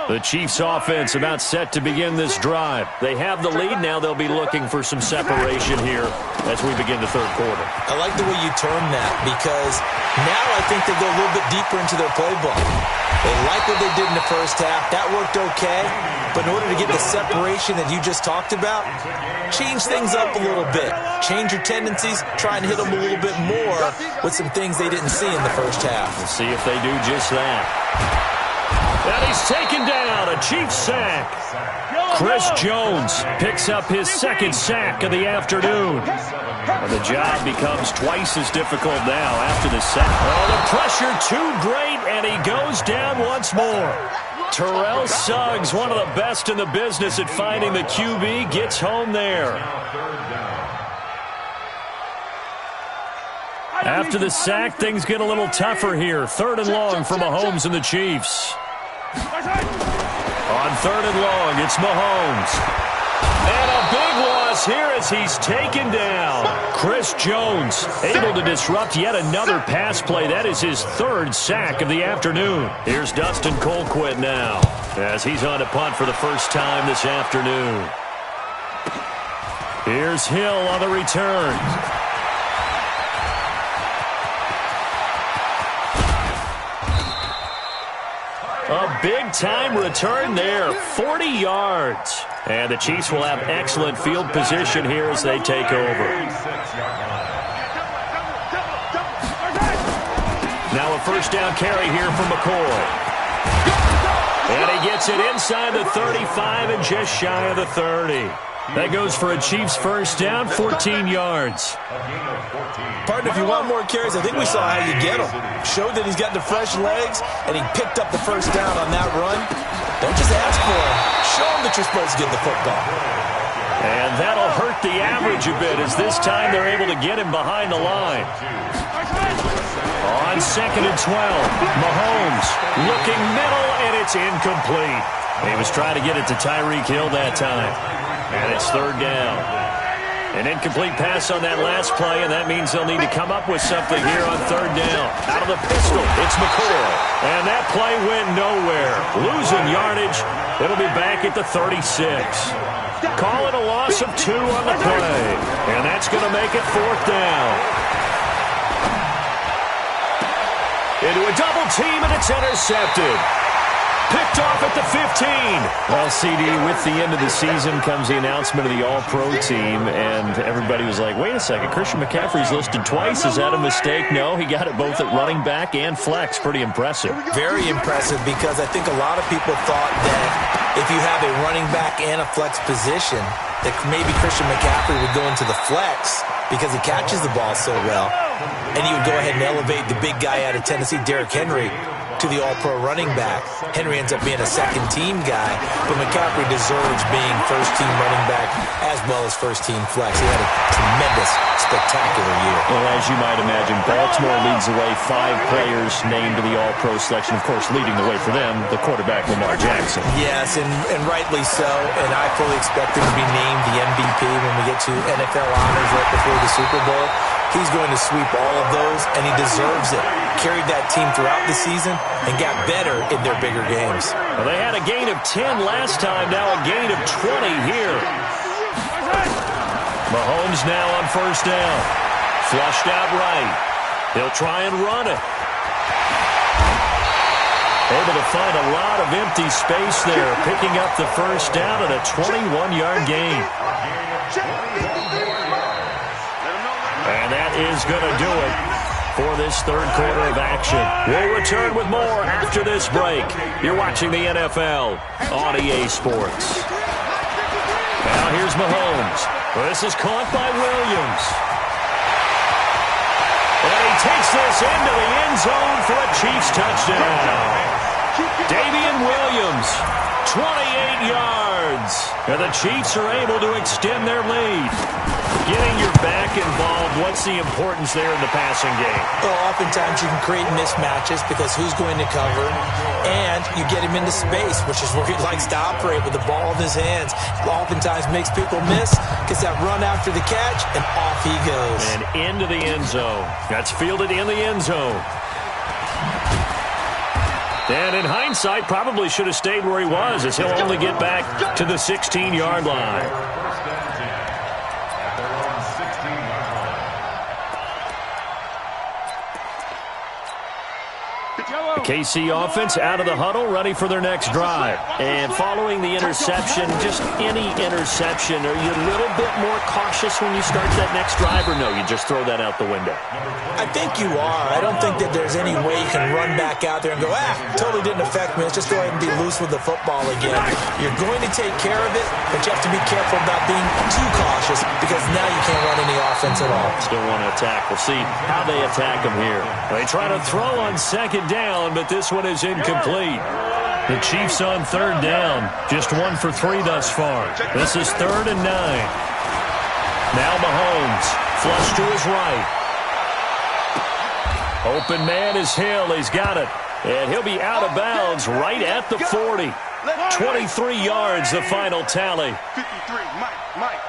The Chiefs offense about set to begin this drive. They have the lead. Now they'll be looking for some separation here as we begin the third quarter. I like the way you term that, because now I think they go a little bit deeper into their playbook. They like what they did in the first half. That worked okay. But in order to get the separation that you just talked about, change things up a little bit. Change your tendencies. Try and hit them a little bit more with some things they didn't see in the first half. We'll see if they do just that. And he's taken down, a Chiefs sack. Chris Jones picks up his second sack of the afternoon. And the job becomes twice as difficult now after the sack. Oh, the pressure too great, and he goes down once more. Terrell Suggs, one of the best in the business at finding the QB, gets home there. After the sack, things get a little tougher here. 3rd and long for Mahomes and the Chiefs. On 3rd and long, it's Mahomes. And a big loss here as he's taken down. Chris Jones able to disrupt yet another pass play. That is his 3rd sack of the afternoon. Here's Dustin Colquitt now as he's on to punt for the first time this afternoon. Here's Hill on the return. A big-time return there, 40 yards. And the Chiefs will have excellent field position here as they take over. Now a first down carry here from McCoy. And he gets it inside the 35 and just shy of the 30. That goes for a Chiefs first down, 14 yards. Partner, if you want more carries, I think we saw how you get him. Showed that he's got the fresh legs, and he picked up the first down on that run. Don't just ask for him. Show him that you're supposed to get the football. And that'll hurt the average a bit as this time they're able to get him behind the line. On 2nd and 12, Mahomes looking middle, and it's incomplete. He was trying to get it to Tyreek Hill that time. And it's 3rd down. An incomplete pass on that last play, and that means they'll need to come up with something here on 3rd down. Out of the pistol, it's McCoy. And that play went nowhere. Losing yardage. It'll be back at the 36. Call it a loss of 2 on the play. And that's going to make it 4th down. Into a double team, and it's intercepted. Picked off at the 15. Well, CD, with the end of the season comes the announcement of the All-Pro team, and everybody was like, wait a second, Christian McCaffrey's listed twice. Is that a mistake? No, he got it both at running back and flex. Pretty impressive. Very impressive, because I think a lot of people thought that if you have a running back and a flex position, that maybe Christian McCaffrey would go into the flex because he catches the ball so well, and he would go ahead and elevate the big guy out of Tennessee, Derrick Henry, to the all-pro running back. Henry ends up being a second-team guy, but McCaffrey deserves being first-team running back as well as first-team flex. He had a tremendous, spectacular year. Well, as you might imagine, Baltimore leads the way. 5 players named to the all-pro selection. Of course, leading the way for them, the quarterback Lamar Jackson. Yes, and rightly so, and I fully expect him to be named the MVP when we get to NFL honors right before the Super Bowl. He's going to sweep all of those, and he deserves it. Carried that team throughout the season and got better in their bigger games. Well, they had a gain of 10 last time, now a gain of 20 here. Mahomes now on first down. Flushed out right. He'll try and run it. Able to find a lot of empty space there, picking up the first down and a 21-yard gain. And that is going to do it for this third quarter of action. We'll return with more after this break. You're watching the NFL on EA Sports. Now here's Mahomes. This is caught by Williams. And he takes this into the end zone for a Chiefs touchdown. Damian Williams, 28 yards. And the Chiefs are able to extend their lead. Getting your back involved, what's the importance there in the passing game? Well, oftentimes you can create mismatches because who's going to cover, and you get him into space, which is where he likes to operate with the ball in his hands. Oftentimes makes people miss, gets that run after the catch, and off he goes. And into the end zone. That's fielded in the end zone. And in hindsight, probably should have stayed where he was, as he'll only get back to the 16-yard line. The KC offense out of the huddle, ready for their next drive. And following the interception, just any interception, are you a little bit more cautious when you start that next drive, or no, you just throw that out the window? I think you are. I don't think that there's any way you can run back out there and go, totally didn't affect me. Let's just go ahead and be loose with the football again. You're going to take care of it, but you have to be careful about being too cautious because now you can't run any offense at all. Still want to attack. We'll see how they attack him here. They try to throw on second down, but this one is incomplete. The Chiefs on third down. Just 1 for 3 thus far. This is 3rd and 9. Now Mahomes. Flush to his right. Open man is Hill. He's got it. And he'll be out of bounds right at the 40. 23 yards, the final tally. 53, Mike.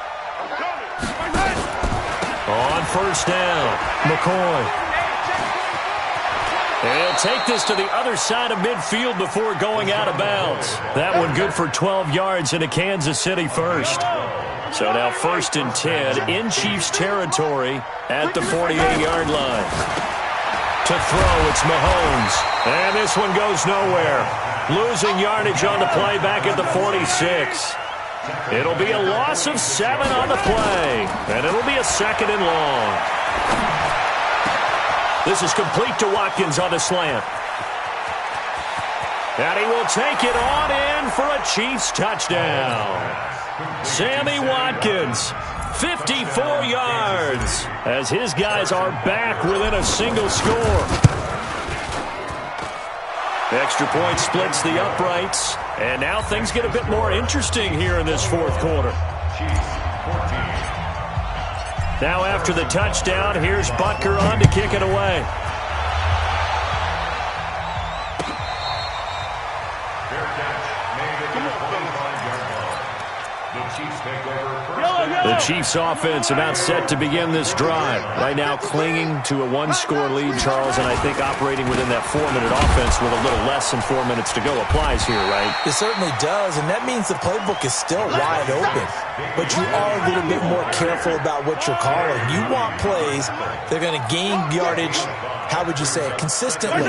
On first down, McCoy. He'll take this to the other side of midfield before going out of bounds. That one good for 12 yards into Kansas City first. So now 1st and 10 in Chiefs territory at the 48-yard line. To throw, it's Mahomes. And this one goes nowhere. Losing yardage on the play back at the 46. It'll be a loss of 7 on the play. And it'll be a 2nd and long. This is complete to Watkins on the slant. And he will take it on in for a Chiefs touchdown. Sammy Watkins, 54 yards, as his guys are back within a single score. The extra point splits the uprights, and now things get a bit more interesting here in this 4th quarter. Now after the touchdown, here's Butker on to kick it away. The Chiefs offense about set to begin this drive. Right now clinging to a 1-score lead, Charles, and I think operating within that 4-minute offense with a little less than 4 minutes to go applies here, right? It certainly does, and that means the playbook is still wide open. But you are a little bit more careful about what you're calling. You want plays that are going to gain yardage, how would you say it, consistently,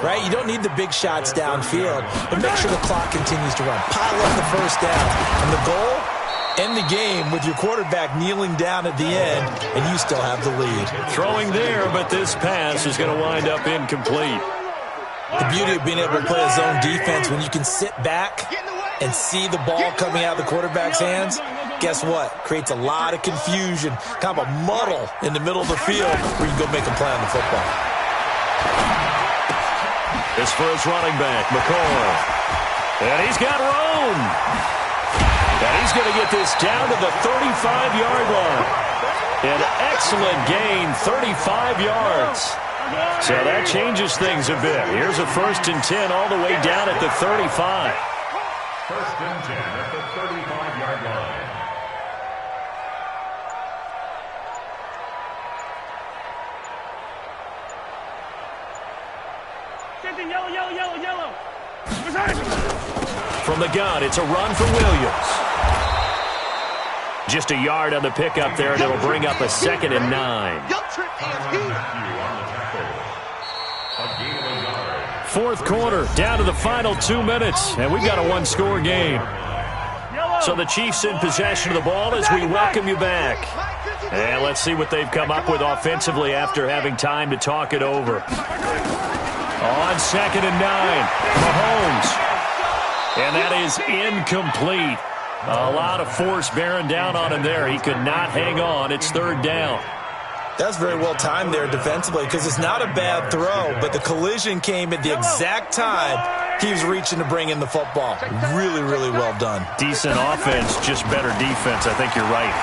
right? You don't need the big shots downfield, but make sure the clock continues to run. Pile up the first down. And the goal? End the game with your quarterback kneeling down at the end, and you still have the lead. Throwing there, but this pass is going to wind up incomplete. The beauty of being able to play a zone defense when you can sit back and see the ball coming out of the quarterback's hands, guess what? Creates a lot of confusion, kind of a muddle in the middle of the field where you can go make a play on the football. This for his running back, McCoy. And he's got room. And he's going to get this down to the 35-yard line. An excellent gain, 35 yards. So that changes things a bit. Here's a 1st and 10 all the way down at the 35. 1st and 10 at the 35-yard line. Yellow. From the gun, it's a run for Williams. Just a yard on the pickup there, and it'll bring up a 2nd and 9. 4th quarter, down to the final 2 minutes, and we've got a one-score game. So the Chiefs in possession of the ball as we welcome you back. And let's see what they've come up with offensively after having time to talk it over. On 2nd and 9, Mahomes. And that is incomplete. A lot of force bearing down on him there. He could not hang on. It's 3rd down. That's very well timed there defensively because it's not a bad throw, but the collision came at the exact time he was reaching to bring in the football. Really, really well done. Decent offense, just better defense. I think you're right.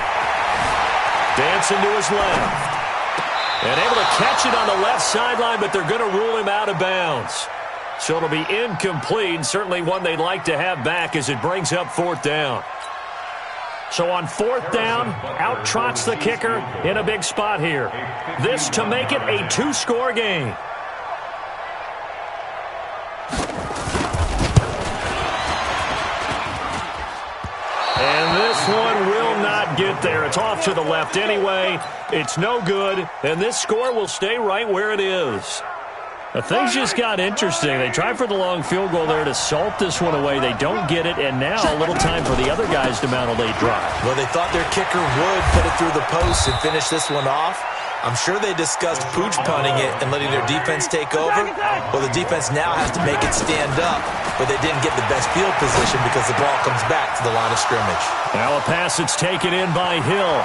Dancing to his left. And able to catch it on the left sideline, but they're going to rule him out of bounds. So it'll be incomplete, certainly one they'd like to have back as it brings up 4th down. So on 4th down, out trots the kicker in a big spot here. This to make it a 2-score game. And this one will not get there. It's off to the left anyway. It's no good, and this score will stay right where it is. Now, things just got interesting. They tried for the long field goal there to salt this one away. They don't get it, and now a little time for the other guys to mount a late drive. Well, they thought their kicker would put it through the post and finish this one off. I'm sure they discussed pooch punting it and letting their defense take over. Well, the defense now has to make it stand up, but they didn't get the best field position because the ball comes back to the line of scrimmage. Now a pass that's taken in by Hill.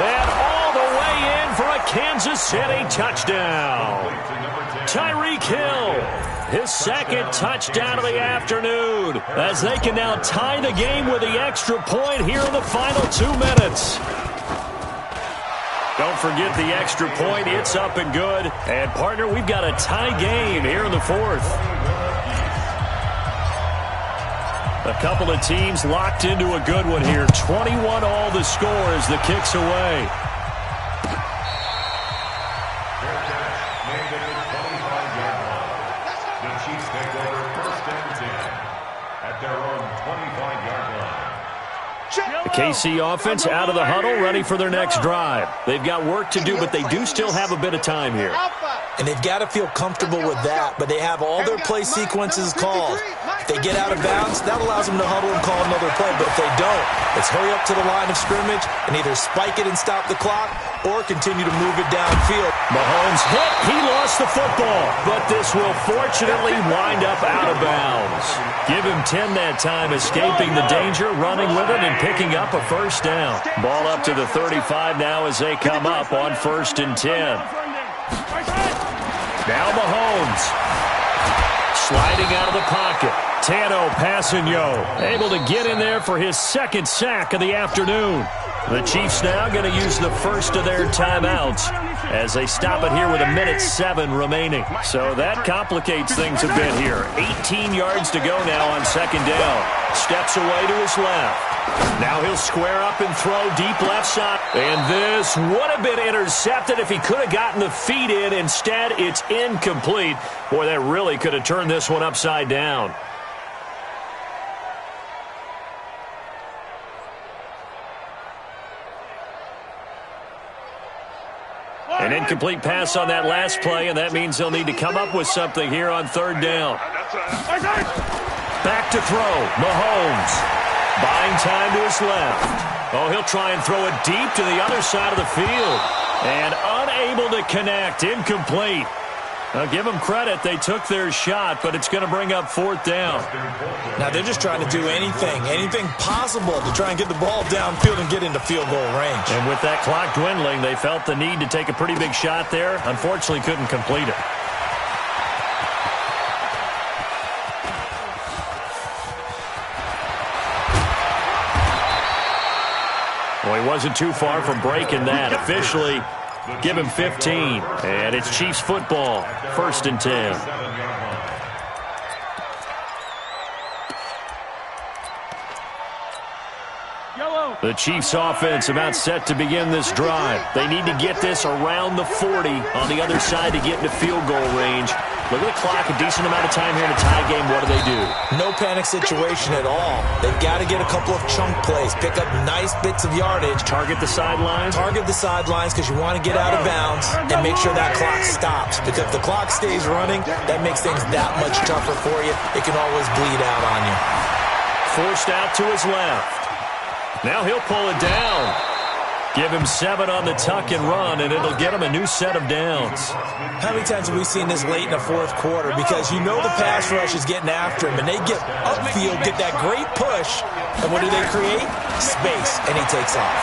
And all the way in for a Kansas City touchdown. Tyreek Hill, his 2nd touchdown of the afternoon, as they can now tie the game with the extra point here in the final 2 minutes. Don't forget the extra point. It's up and good. And, partner, we've got a tie game here in the 4th. A couple of teams locked into a good one here. 21 all the score as the kick's away. The Chiefs take over 1st and 10 at their own 25-yard line. The KC offense out of the huddle, ready for their next drive. They've got work to do, but they do still have a bit of time here. And they've got to feel comfortable with that, but they have all their play sequences called. If they get out of bounds, that allows them to huddle and call another play. But if they don't, let's hurry up to the line of scrimmage and either spike it and stop the clock or continue to move it downfield. Mahomes hit. He lost the football, but this will fortunately wind up out of bounds. Give him 10 that time, escaping the danger, running with it, and picking up a 1st down. Ball up to the 35 now as they come up on 1st and 10. Now Mahomes. Sliding out of the pocket. Tano Passanio able to get in there for his 2nd sack of the afternoon. The Chiefs now going to use the first of their timeouts as they stop it here with 1:07 remaining. So that complicates things a bit here. 18 yards to go now on 2nd down. Steps away to his left. Now he'll square up and throw deep left side. And this would have been intercepted if he could have gotten the feet in. Instead, it's incomplete. Boy, that really could have turned this one upside down. An incomplete pass on that last play, and that means they'll need to come up with something here on 3rd down. Back to throw. Mahomes. Buying time to his left. Oh, he'll try and throw it deep to the other side of the field. And unable to connect. Incomplete. Now, give them credit. They took their shot, but it's going to bring up 4th down. Now, they're just trying to do anything possible to try and get the ball downfield and get into field goal range. And with that clock dwindling, they felt the need to take a pretty big shot there. Unfortunately, couldn't complete it. wasn't too far from breaking that. Officially, give him 15. And it's Chiefs football, 1st and 10. The Chiefs offense about set to begin this drive. They need to get this around the 40 on the other side to get into field goal range. Look at the clock, a decent amount of time here in a tie game. What do? No panic situation at all. They've got to get a couple of chunk plays, pick up nice bits of yardage. Target the sidelines? Target the sidelines because you want to get out of bounds and make sure that clock stops. Because if the clock stays running, that makes things that much tougher for you. It can always bleed out on you. Forced out to his left. Now he'll pull it down. Give him 7 on the tuck and run, and it'll get him a new set of downs. How many times have we seen this late in the 4th quarter? Because you know the pass rush is getting after him, and they get upfield, get that great push, and what do they create? Space, and he takes off.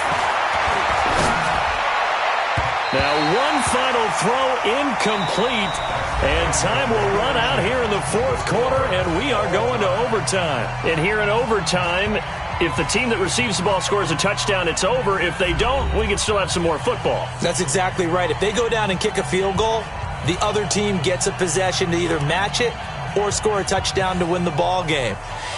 Now one final throw incomplete, and time will run out here in the 4th quarter, and we are going to overtime. And here in overtime, if the team that receives the ball scores a touchdown, it's over. If they don't, we can still have some more football. That's exactly right. If they go down and kick a field goal, the other team gets a possession to either match it or score a touchdown to win the ball game.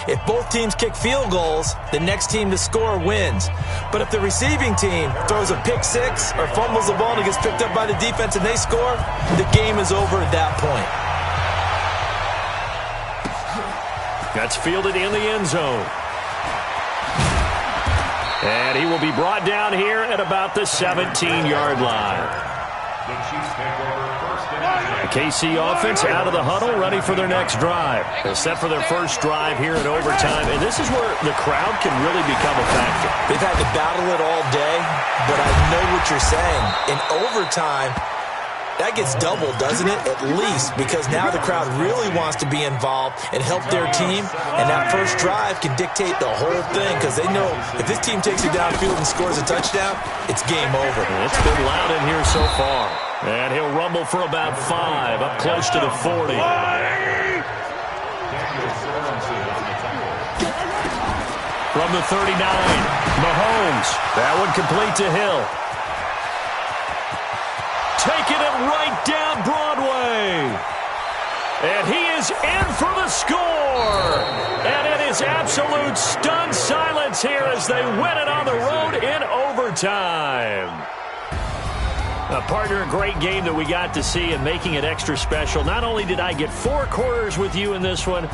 If both teams kick field goals, the next team to score wins. But if the receiving team throws a pick six or fumbles the ball and it gets picked up by the defense and they score, the game is over at that point. That's fielded in the end zone. And he will be brought down here at about the 17-yard line. The KC offense out of the huddle, ready for their next drive. They're set for their first drive here in overtime, and this is where the crowd can really become a factor. They've had to battle it all day, but I know what you're saying. In overtime, that gets doubled, doesn't it? At least, because now the crowd really wants to be involved and help their team, and that first drive can dictate the whole thing because they know if this team takes it downfield and scores a touchdown, it's game over. It's been loud in here so far. And he'll rumble for about 5, up close to the 40. From the 39, Mahomes. That one complete to Hill. Taking it right down Broadway. And he is in for the score. And it is absolute stunned silence here as they win it on the road in overtime. Partner, a great game that we got to see and making it extra special. Not only did I get 4 quarters with you in this one,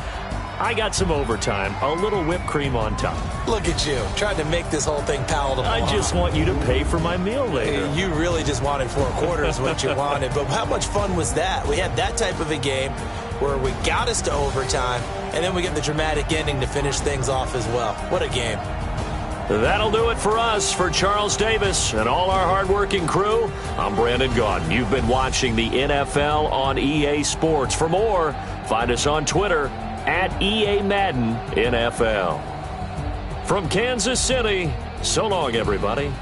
I got some overtime, a little whipped cream on top. Look at you, trying to make this whole thing palatable. I just want you to pay for my meal later. You really just wanted 4 quarters what you wanted, but how much fun was that? We had that type of a game where we got us to overtime, and then we get the dramatic ending to finish things off as well. What a game. That'll do it for us. For Charles Davis and all our hardworking crew, I'm Brandon Gaudin. You've been watching the NFL on EA Sports. For more, find us on Twitter at EA Madden NFL. From Kansas City, so long, everybody.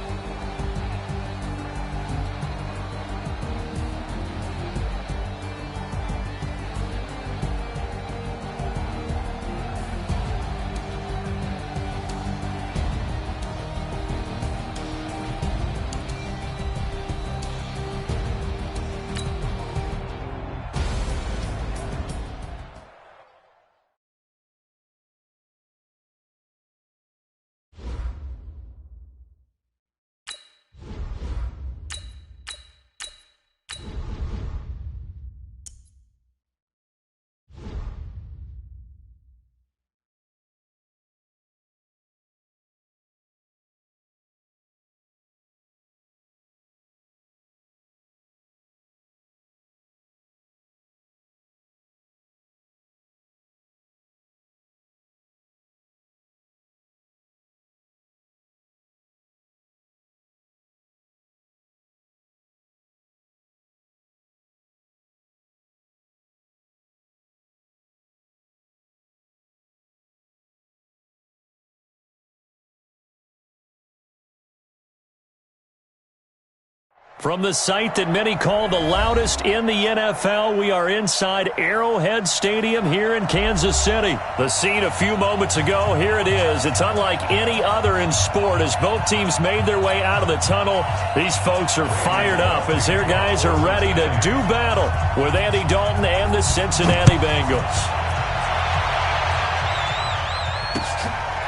From the site that many call the loudest in the NFL, we are inside Arrowhead Stadium here in Kansas City. The scene a few moments ago, here it is. It's unlike any other in sport as both teams made their way out of the tunnel. These folks are fired up as their guys are ready to do battle with Andy Dalton and the Cincinnati Bengals.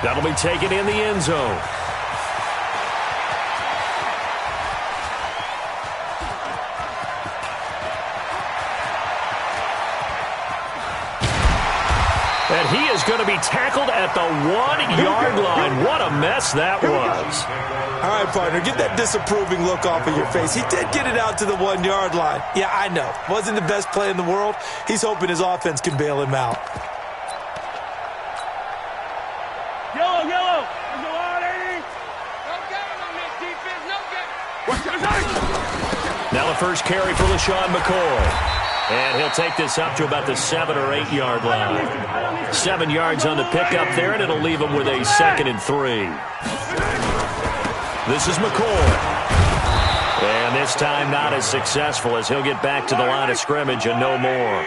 That'll be taken in the end zone. And he is going to be tackled at the 1-yard line. What a mess that was. All right, partner, get that disapproving look off of your face. He did get it out to the 1-yard line. Yeah, I know. Wasn't the best play in the world. He's hoping his offense can bail him out. Yellow, yellow. There's a lot, 80. No game on this defense, no game. Now the first carry for LaShawn McCoy. And he'll take this up to about the 7- or 8-yard line. 7 yards on the pickup there, and it'll leave him with a 2nd and 3. This is McCoy. And this time not as successful as he'll get back to the line of scrimmage and no more.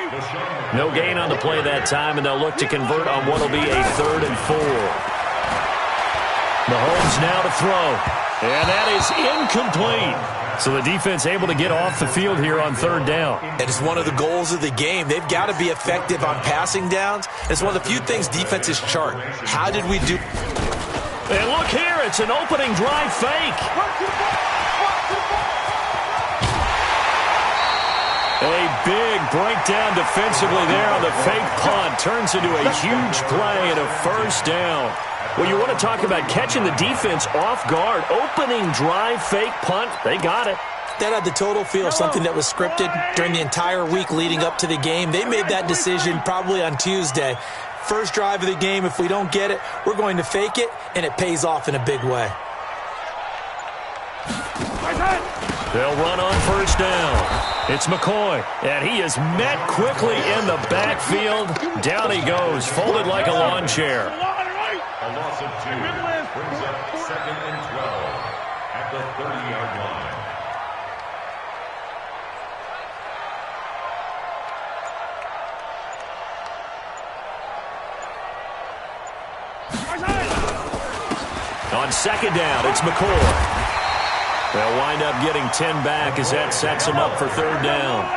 No gain on the play that time, and they'll look to convert on what will be a 3rd and 4. Mahomes now to throw. And that is incomplete. So the defense able to get off the field here on 3rd down. It is one of the goals of the game. They've got to be effective on passing downs. It's one of the few things defenses chart. How did we do? And look here, it's an opening drive fake. A big breakdown defensively there on the fake punt. Turns into a huge play and a 1st down. Well, you want to talk about catching the defense off guard. Opening drive, fake punt, they got it. That had the total feel of something that was scripted during the entire week leading up to the game. They made that decision probably on Tuesday. First drive of the game, if we don't get it, we're going to fake it, and it pays off in a big way. They'll run on 1st down. It's McCoy, and he is met quickly in the backfield. Down he goes, folded like a lawn chair. A loss of 2 brings up 2nd and 12 at the 30-yard line. On 2nd down, it's McCoy. They'll wind up getting 10 back as that sets them up for 3rd down.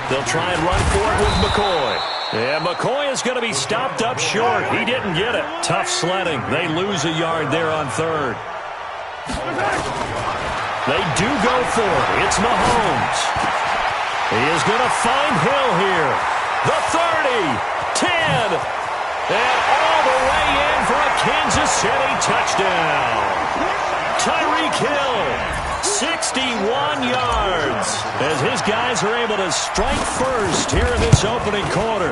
They'll try and run for it with McCoy. Yeah, McCoy is going to be stopped up short. He didn't get it. Tough sledding. They lose a yard there on 3rd. They do go for it. It's Mahomes. He is going to find Hill here. The 30, 10, and all the way in for a Kansas City touchdown. Tyreek Hill. 61 yards as his guys are able to strike first here in this opening quarter.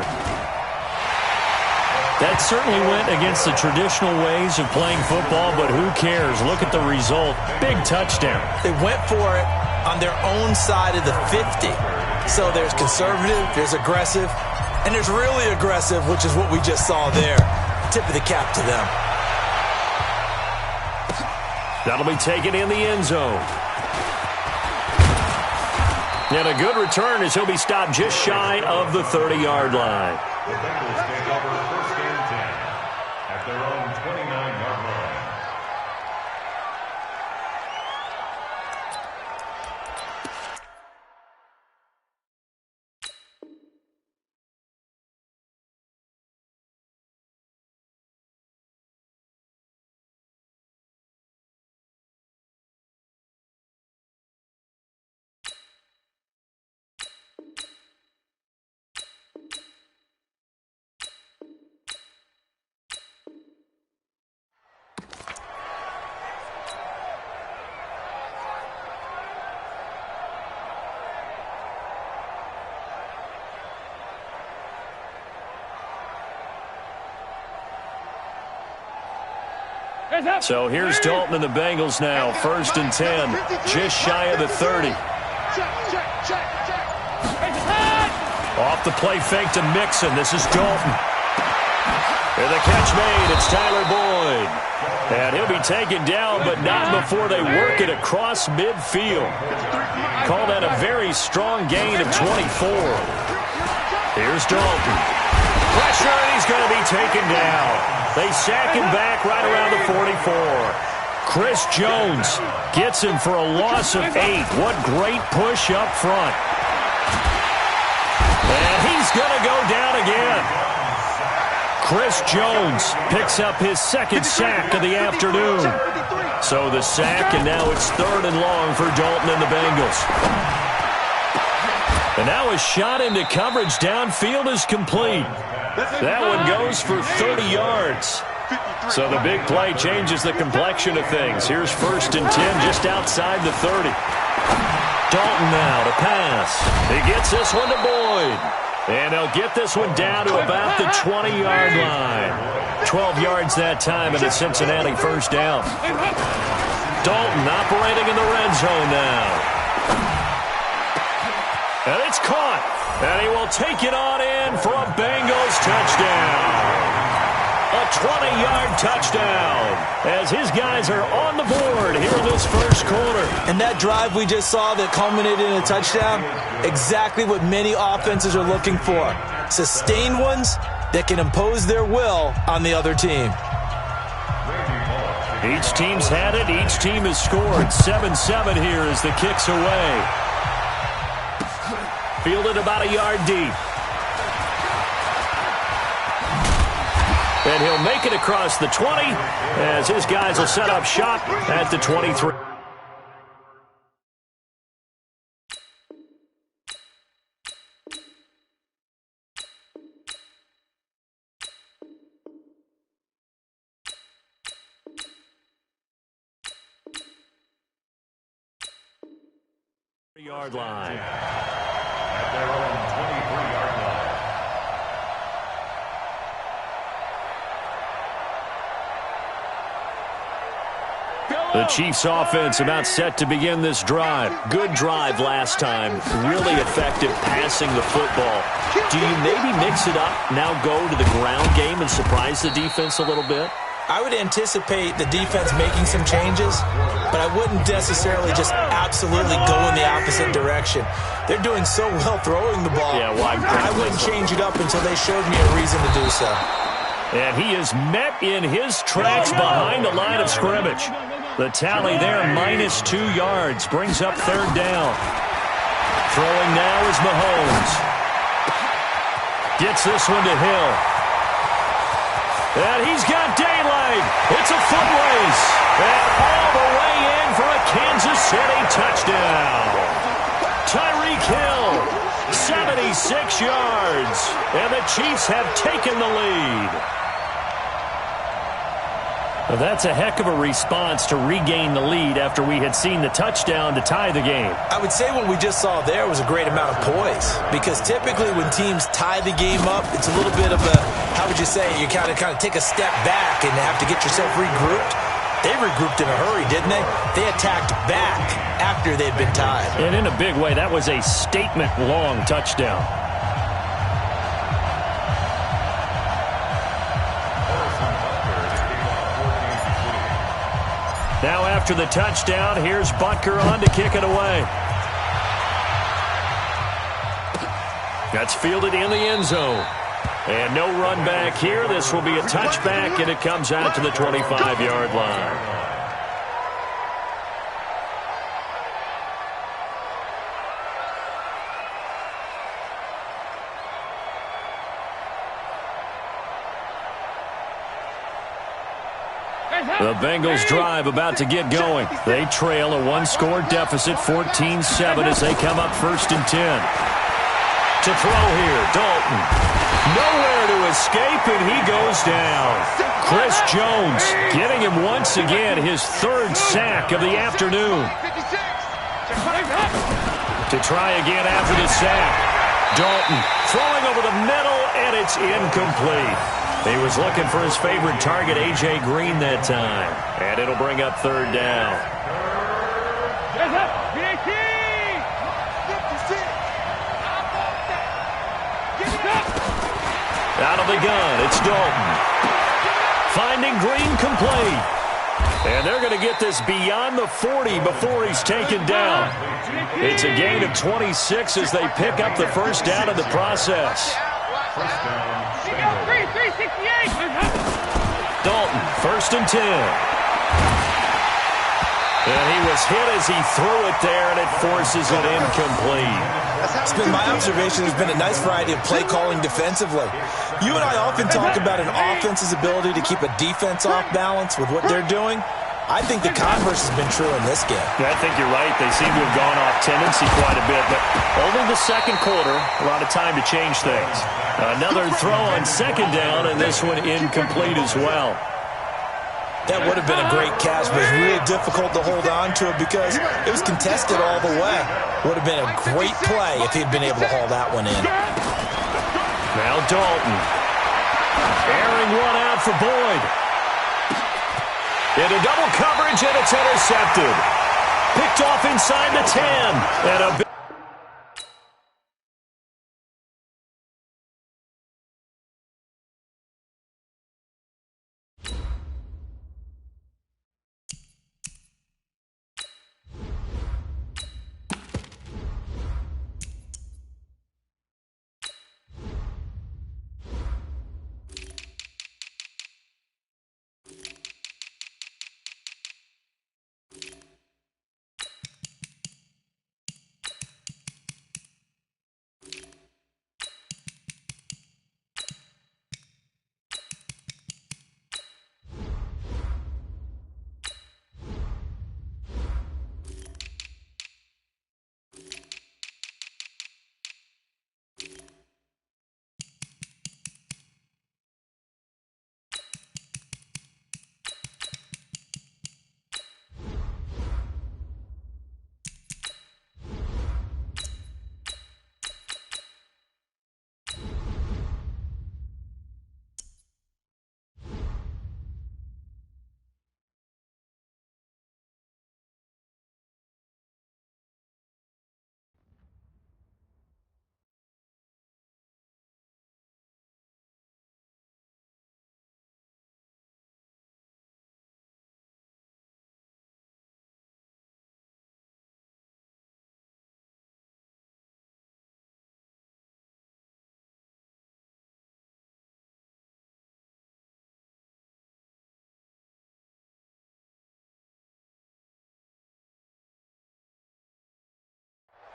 That certainly went against the traditional ways of playing football, but who cares? Look at the result. Big touchdown. They went for it on their own side of the 50. So there's conservative, there's aggressive, and there's really aggressive, which is what we just saw there. Tip of the cap to them. That'll be taken in the end zone. And a good return as he'll be stopped just shy of the 30-yard line. The Bengals take over 1st and 10 at their own 29-yard line. So here's Dalton and the Bengals now. 1st and 10, just shy of the 30. Off the play fake to Mixon. This is Dalton. And the catch made. It's Tyler Boyd. And he'll be taken down, but not before they work it across midfield. Call that a very strong gain of 24. Here's Dalton. Pressure, and he's going to be taken down. They sack him back right around the 44. Chris Jones gets him for a loss of 8. What great push up front. And he's going to go down again. Chris Jones picks up his second sack of the afternoon. So the sack, and now it's 3rd and long for Dalton and the Bengals. And now a shot into coverage downfield is complete. That one goes for 30 yards. So the big play changes the complexion of things. Here's 1st and 10 just outside the 30. Dalton now to pass. He gets this one to Boyd. And they'll get this one down to about the 20-yard line. 12 yards that time and a Cincinnati first down. Dalton operating in the red zone now. And it's caught. And he will take it on in for a Bengals touchdown. A 20-yard touchdown as his guys are on the board here in this first quarter. And that drive we just saw that culminated in a touchdown, exactly what many offenses are looking for. Sustained ones that can impose their will on the other team. Each team's had it. Each team has scored. 7-7 here as the kick's away. Fielded about a yard deep. And he'll make it across the 20 as his guys will set up shop at the 23. Yard line. At their own 23-yard line. The Chiefs offense about set to begin this drive. Good drive last time. Really effective passing the football. Do you maybe mix it up, now go to the ground game and surprise the defense a little bit? I would anticipate the defense making some changes, but I wouldn't necessarily just absolutely go in the opposite direction. They're doing so well throwing the ball. Yeah, well, I wouldn't change it up until they showed me a reason to do so. And he is met in his tracks behind the line of scrimmage. The tally there, -2 yards, brings up 3rd down. Throwing now is Mahomes. Gets this one to Hill. And he's got daylight. It's a foot race. And all the way in for a Kansas City touchdown. Tyreek Hill, 76 yards. And the Chiefs have taken the lead. Well, that's a heck of a response to regain the lead after we had seen the touchdown to tie the game. I would say what we just saw there was a great amount of poise, because typically when teams tie the game up, it's a little bit of a, how would you say, you kind of take a step back and have to get yourself regrouped. They regrouped in a hurry, didn't they? They attacked back after they'd been tied. And in a big way, that was a statement-long touchdown. Now after the touchdown, here's Butker on to kick it away. That's fielded in the end zone. And no run back here. This will be a touchback, and it comes out to the 25-yard line. The Bengals drive about to get going. They trail a one-score deficit, 14-7, as they come up 1st and 10. To throw here, Dalton. Nowhere to escape, and he goes down. Chris Jones getting him once again his 3rd sack of the afternoon. To try again after the sack. Dalton throwing over the middle, and it's incomplete. He was looking for his favorite target, A.J. Green, that time. And it'll bring up 3rd down. Out of the the gun. It's Dalton. Finding Green complete. And they're going to get this beyond the 40 before he's taken down. It's a gain of 26 as they pick up the first down in the process. First down, Dalton, 1st and 10. And he was hit as he threw it there, and it forces it incomplete. It's been my observation there's been a nice variety of play calling defensively. You and I often talk about an offense's ability to keep a defense off balance with what they're doing. I think the converse has been true in this game. Yeah, I think you're right. They seem to have gone off tendency quite a bit, but only the second quarter, a lot of time to change things. Another throw on 2nd down, and this one incomplete as well. That would have been a great catch, but it was really difficult to hold on to it because it was contested all the way. Would have been a great play if he'd been able to haul that one in. Now Dalton. Airing one out for Boyd. Into double coverage, and it's intercepted. Picked off inside the 10. And a big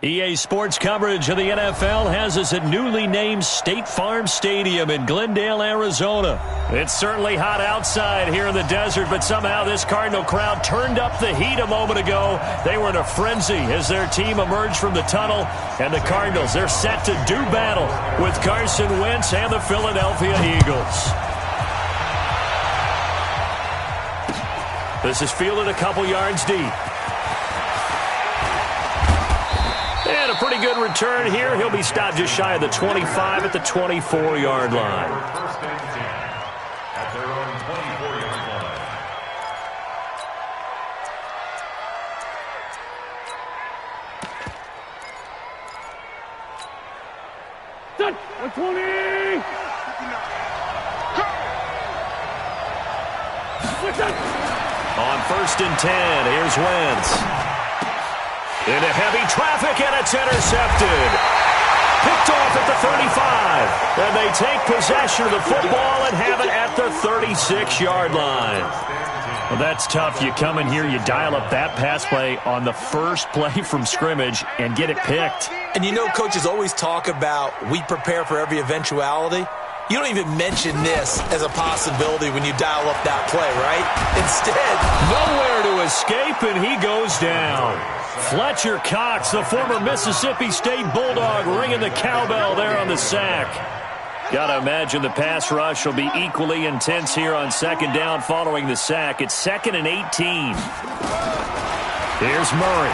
EA Sports coverage of the NFL has us at newly named State Farm Stadium in Glendale, Arizona. It's certainly hot outside here in the desert, but somehow this Cardinal crowd turned up the heat a moment ago. They were in a frenzy as their team emerged from the tunnel, and the Cardinals, they're set to do battle with Carson Wentz and the Philadelphia Eagles. This is fielded a couple yards deep. And a pretty good return here. He'll be stopped just shy of the 25 at the 24-yard line. First and 10 at their own 24-yard line. Set. 120. On 1st and 10, here's Wentz. Into heavy traffic, and it's intercepted. Picked off at the 35. And they take possession of the football and have it at the 36-yard line. Well, that's tough. You come in here, you dial up that pass play on the first play from scrimmage and get it picked. And you know, coaches always talk about we prepare for every eventuality. You don't even mention this as a possibility when you dial up that play, right? Instead, nowhere to escape, and he goes down. Fletcher Cox, the former Mississippi State Bulldog, ringing the cowbell there on the sack. Got to imagine the pass rush will be equally intense here on 2nd down following the sack. It's 2nd and 18. Here's Murray.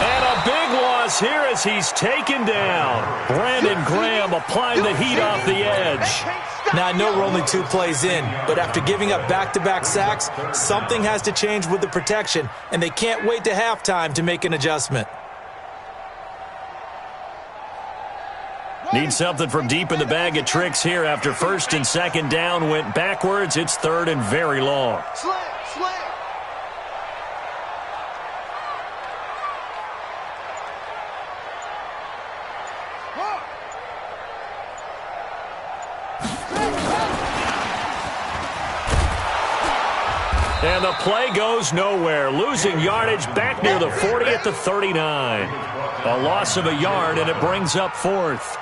And a big loss here as he's taken down. Brandon Graham applying the heat off the edge. Now, I know we're only 2 plays in, but after giving up back-to-back sacks, something has to change with the protection, and they can't wait to halftime to make an adjustment. Need something from deep in the bag of tricks here after first and second down went backwards. It's third and very long. Slam, slam. And the play goes nowhere. Losing yardage back near the 40 at the 39. A loss of a yard, and it brings up fourth.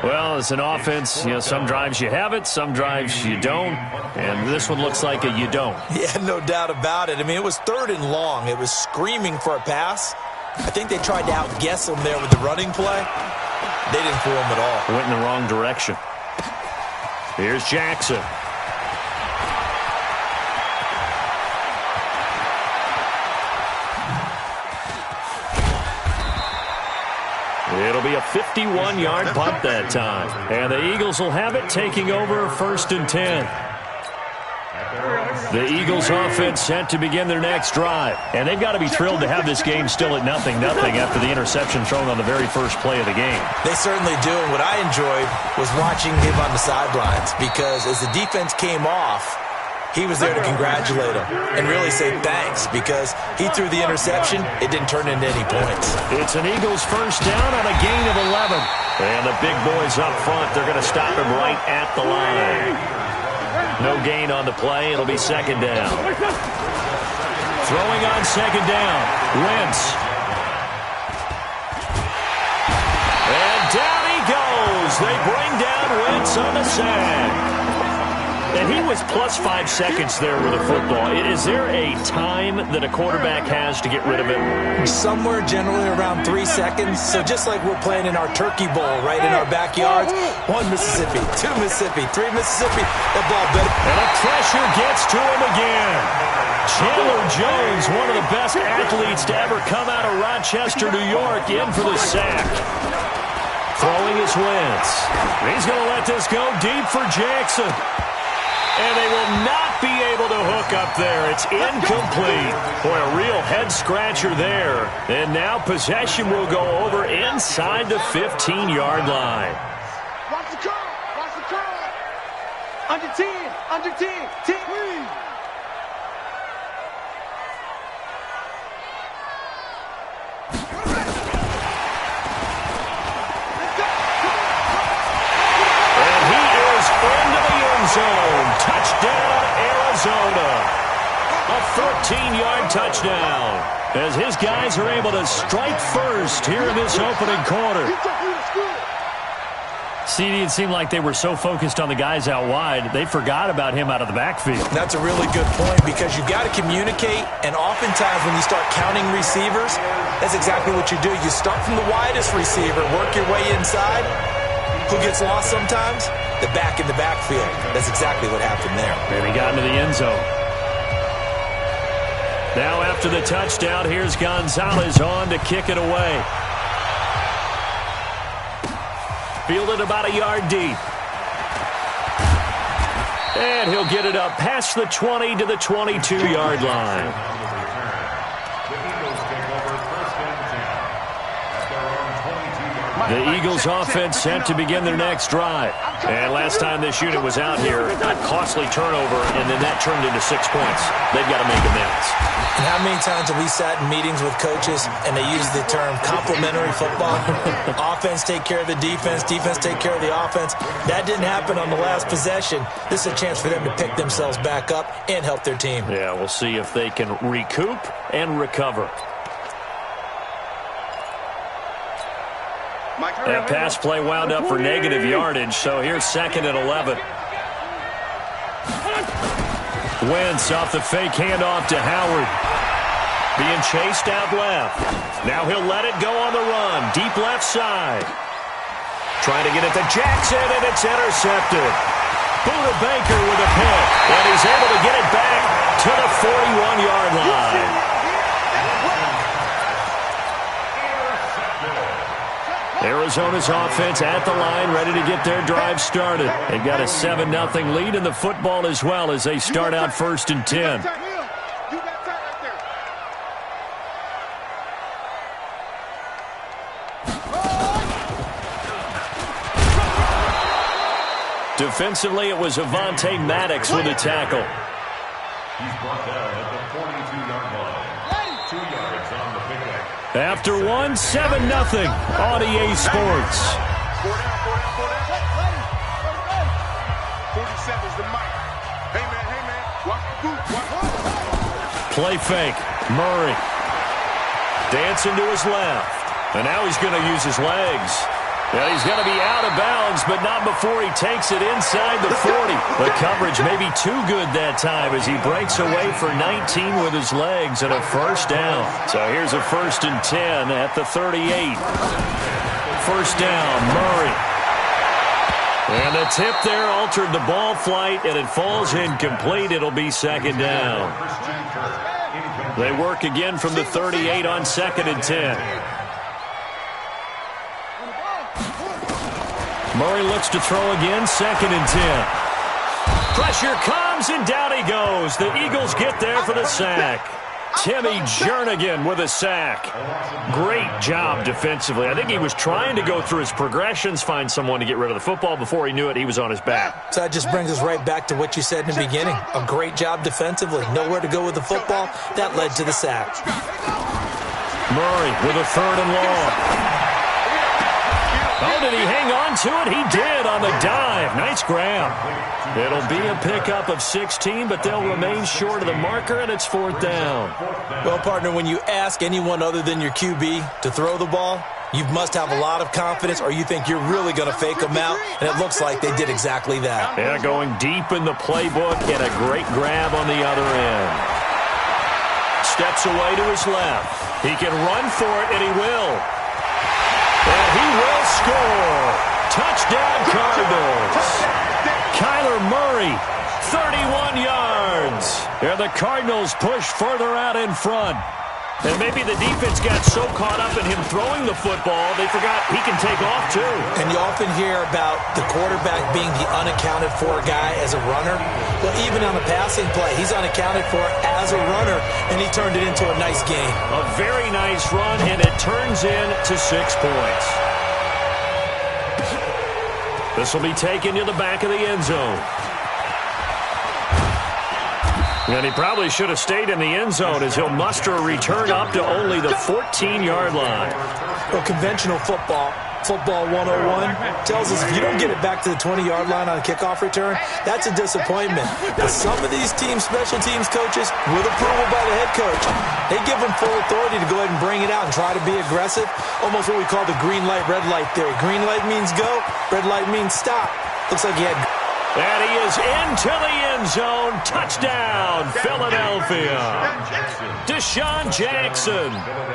Well, as an offense, some drives you have it, some drives you don't. And this one looks like a you don't. Yeah, no doubt about it. I mean, it was third and long. It was screaming for a pass. I think they tried to outguess him there with the running play. They didn't fool him at all. Went in the wrong direction. Here's Jackson. It'll be a 51-yard punt that time. And the Eagles will have it, taking over first and 10. The Eagles offense set to begin their next drive. And they've got to be thrilled to have this game still at 0-0 after the interception thrown on the very first play of the game. They certainly do. And what I enjoyed was watching him on the sidelines, because as the defense came off, he was there to congratulate him and really say thanks, because he threw the interception. It didn't turn into any points. It's an Eagles first down on a gain of 11. And the big boys up front, they're going to stop him right at the line. No gain on the play. It'll be second down. Throwing on second down. Wentz. And down he goes. They bring down Wentz on the sack. And he was plus 5 seconds there with the football. Is there a time that a quarterback has to get rid of it? Somewhere generally around 3 seconds. So just like we're playing in our turkey bowl right in our backyards, 1 Mississippi, 2 Mississippi, 3 Mississippi, that ball better. And the pressure gets to him again. Chandler Jones, one of the best athletes to ever come out of Rochester, New York, in for the sack. Throwing his Wentz. He's going to let this go deep for Jackson. And they will not be able to hook up there. It's incomplete. Boy, a real head-scratcher there. And now possession will go over inside the 15-yard line. Watch the curl. Watch the curl. Under 10. Under 10. 10. Zone. Touchdown, Arizona. A 14-yard touchdown as his guys are able to strike first here in this opening quarter. CD, it seemed like they were so focused on the guys out wide, they forgot about him out of the backfield. That's a really good point, because you've got to communicate, and oftentimes when you start counting receivers, that's exactly what you do. You start from the widest receiver, work your way inside. Who gets lost sometimes? The back in the backfield. That's exactly what happened there. And he got into the end zone. Now after the touchdown, here's Gonzalez on to kick it away. Fielded about a yard deep. And he'll get it up past the 20 to the 22-yard line. The Eagles offense set to begin their next drive. And last time this unit was out here, a costly turnover, and then that turned into 6 points. They've got to make amends. And how many times have we sat in meetings with coaches and they use the term complementary football? Offense take care of the defense, defense take care of the offense. That didn't happen on the last possession. This is a chance for them to pick themselves back up and help their team. Yeah, we'll see if they can recoup and recover. That pass play wound up for negative yardage, so here's second and 11. Wentz off the fake handoff to Howard. Being chased out left. Now he'll let it go on the run. Deep left side. Trying to get it to Jackson, and it's intercepted. Buda Baker with a pick, and he's able to get it back to the 41-yard line. Arizona's offense at the line, ready to get their drive started. They've got a 7-0 lead in the football as well as they start out first and 10. Defensively, it was Avonte Maddox with a tackle. He's brought down at the 42-yard line. 2 yards on the pickup. After 1, 7-0 on EA Sports. 47's the mic. Hey, man. Watch the boot. Play fake. Murray. Dancing to his left. And now he's going to use his legs. And he's going to be out of bounds, but not before he takes it inside the 40. The coverage may be too good that time as he breaks away for 19 with his legs and a first down. So here's a 1st and 10 at the 38. First down, Murray. And the tip there altered the ball flight, and it falls incomplete. It'll be 2nd down. They work again from the 38 on 2nd and 10. Murray looks to throw again, 2nd and 10. Pressure comes, and down he goes. The Eagles get there for the sack. Timmy Jernigan with a sack. Great job defensively. I think he was trying to go through his progressions, find someone to get rid of the football. Before he knew it, he was on his back. So that just brings us right back to what you said in the beginning. A great job defensively. Nowhere to go with the football. That led to the sack. Murray with a 3rd and long. Oh, did he hang on to it? He did on the dive. Nice grab. It'll be a pickup of 16, but they'll remain short of the marker, and it's 4th down. Well, partner, when you ask anyone other than your QB to throw the ball, you must have a lot of confidence, or you think you're really going to fake them out, and it looks like they did exactly that. Yeah, going deep in the playbook, and a great grab on the other end. Steps away to his left. He can run for it, and he will. And he will score. Touchdown, Cardinals. Kyler Murray, 31 yards. And the Cardinals push further out in front. And maybe the defense got so caught up in him throwing the football, they forgot he can take off too. And you often hear about the quarterback being the unaccounted for guy as a runner. Well, even on the passing play, he's unaccounted for as a runner, and he turned it into a nice game. A very nice run, and it turns into 6 points. This will be taken to the back of the end zone. And he probably should have stayed in the end zone as he'll muster a return up to only the 14-yard line. Well, conventional football 101, tells us if you don't get it back to the 20-yard line on a kickoff return, that's a disappointment. But some of these special teams coaches, with approval by the head coach, they give them full authority to go ahead and bring it out and try to be aggressive. Almost what we call the green light, red light theory. Green light means go, red light means stop. Looks like he had... And he is into the end zone. Touchdown, Philadelphia. Deshaun Jackson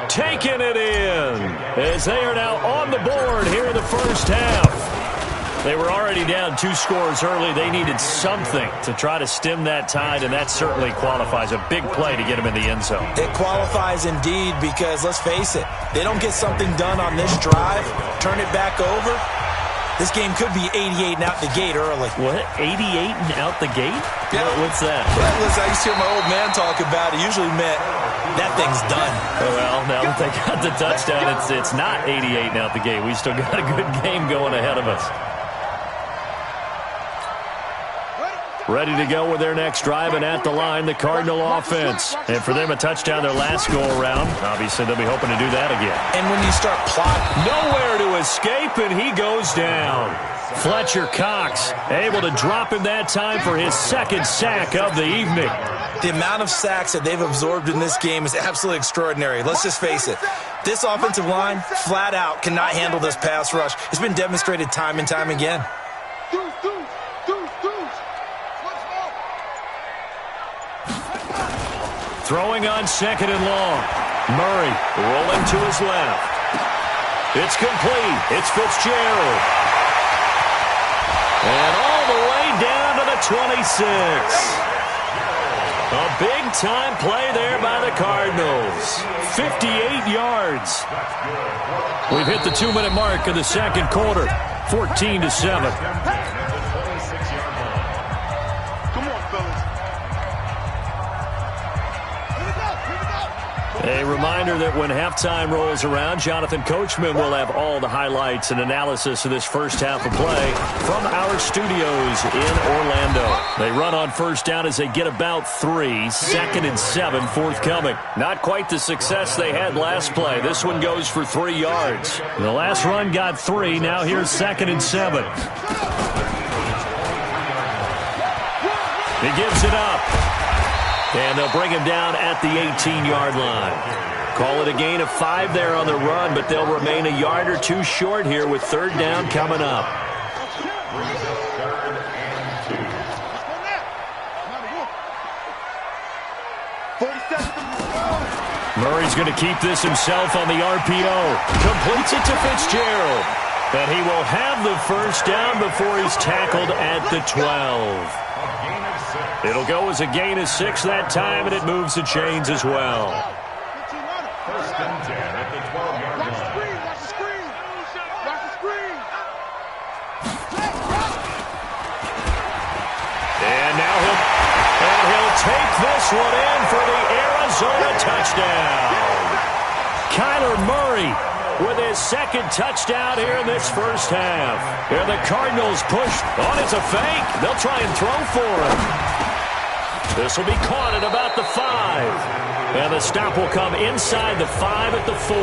taking it in as they are now on the board here in the first half. They were already down 2 scores early. They needed something to try to stem that tide, and that certainly qualifies. A big play to get him in the end zone. It qualifies indeed because, let's face it, they don't get something done on this drive, turn it back over. This game could be 88 and out the gate early. What? 88 and out the gate? Yeah. What's that? Well, listen, I used to hear my old man talk about it. Usually meant that thing's done. Well, now that they got the touchdown, it's not 88 and out the gate. We still got a good game going ahead of us. Ready to go with their next drive, and at the line, the Cardinal offense. And for them, a touchdown their last go-around. Obviously, they'll be hoping to do that again. And when you start plotting... Nowhere to escape, and he goes down. Fletcher Cox able to drop him that time for his 2nd sack of the evening. The amount of sacks that they've absorbed in this game is absolutely extraordinary. Let's just face it. This offensive line, flat out, cannot handle this pass rush. It's been demonstrated time and time again. Throwing on 2nd and long. Murray rolling to his left. It's complete. It's Fitzgerald. And all the way down to the 26. A big-time play there by the Cardinals. 58 yards. We've hit the 2-minute mark of the second quarter. 14-7. A reminder that when halftime rolls around, Jonathan Coachman will have all the highlights and analysis of this first half of play from our studios in Orlando. They run on first down as they get about 3. 2nd and 7 forthcoming. Not quite the success they had last play. This one goes for 3 yards. The last run got 3. Now here's 2nd and 7. He gives it up. And they'll bring him down at the 18-yard line. Call it a gain of 5 there on the run, but they'll remain a yard or 2 short here with 3rd down coming up. Murray's going to keep this himself on the RPO. Completes it to Fitzgerald. And he will have the first down before he's tackled at the 12. It'll go as a gain of 6 that time, and it moves the chains as well. 1st and 10 at the 12-yard line. Watch the screen. Watch the screen. And now he'll take this one in for the Arizona touchdown. Kyler Murray with his 2nd touchdown here in this first half. And the Cardinals push on. It's a fake. They'll try and throw for him. This will be caught at about the 5. And the stop will come inside the 5 at the 4.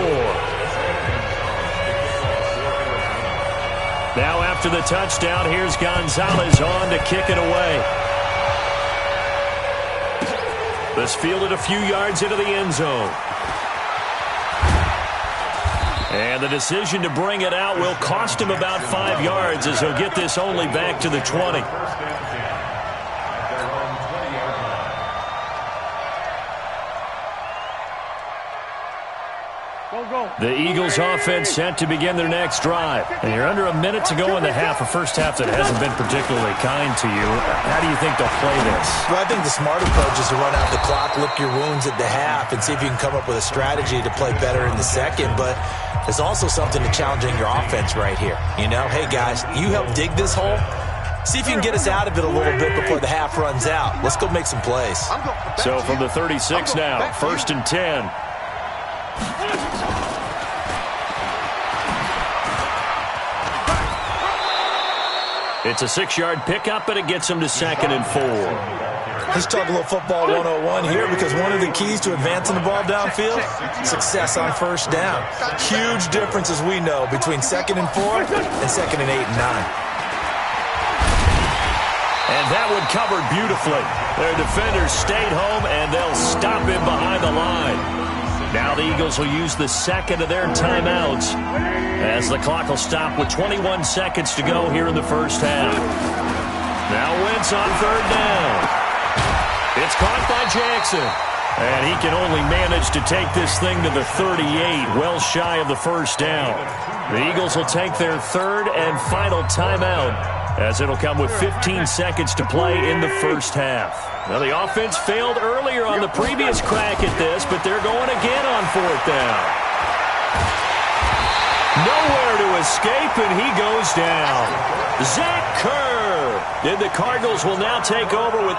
Now after the touchdown, here's Gonzalez on to kick it away. This fielded a few yards into the end zone. And the decision to bring it out will cost him about 5 yards as he'll get this only back to the 20. The Eagles offense set to begin their next drive. And you're under a minute to go in the half, a first half that hasn't been particularly kind to you. How do you think they'll play this? Well, I think the smart approach is to run out the clock, lick your wounds at the half, and see if you can come up with a strategy to play better in the second. But there's also something to challenging your offense right here. You know, hey, guys, you help dig this hole. See if you can get us out of it a little bit before the half runs out. Let's go make some plays. So from the 36 now, 1st and 10. It's a 6-yard pickup, and it gets him to 2nd and 4. Let's talk a little football 101 here, because one of the keys to advancing the ball downfield, success on first down. Huge difference, as we know, between 2nd and 4 and 2nd and 8 and 9. And that one covered beautifully. Their defenders stayed home, and they'll stop him behind the line. Now the Eagles will use the 2nd of their timeouts as the clock will stop with 21 seconds to go here in the first half. Now Wentz on 3rd down. It's caught by Jackson. And he can only manage to take this thing to the 38, well shy of the first down. The Eagles will take their 3rd and final timeout, as it'll come with 15 seconds to play in the first half. Now, the offense failed earlier on the previous crack at this, but they're going again on 4th down. Nowhere to escape, and he goes down. Zach Kerr. And the Cardinals will now take over with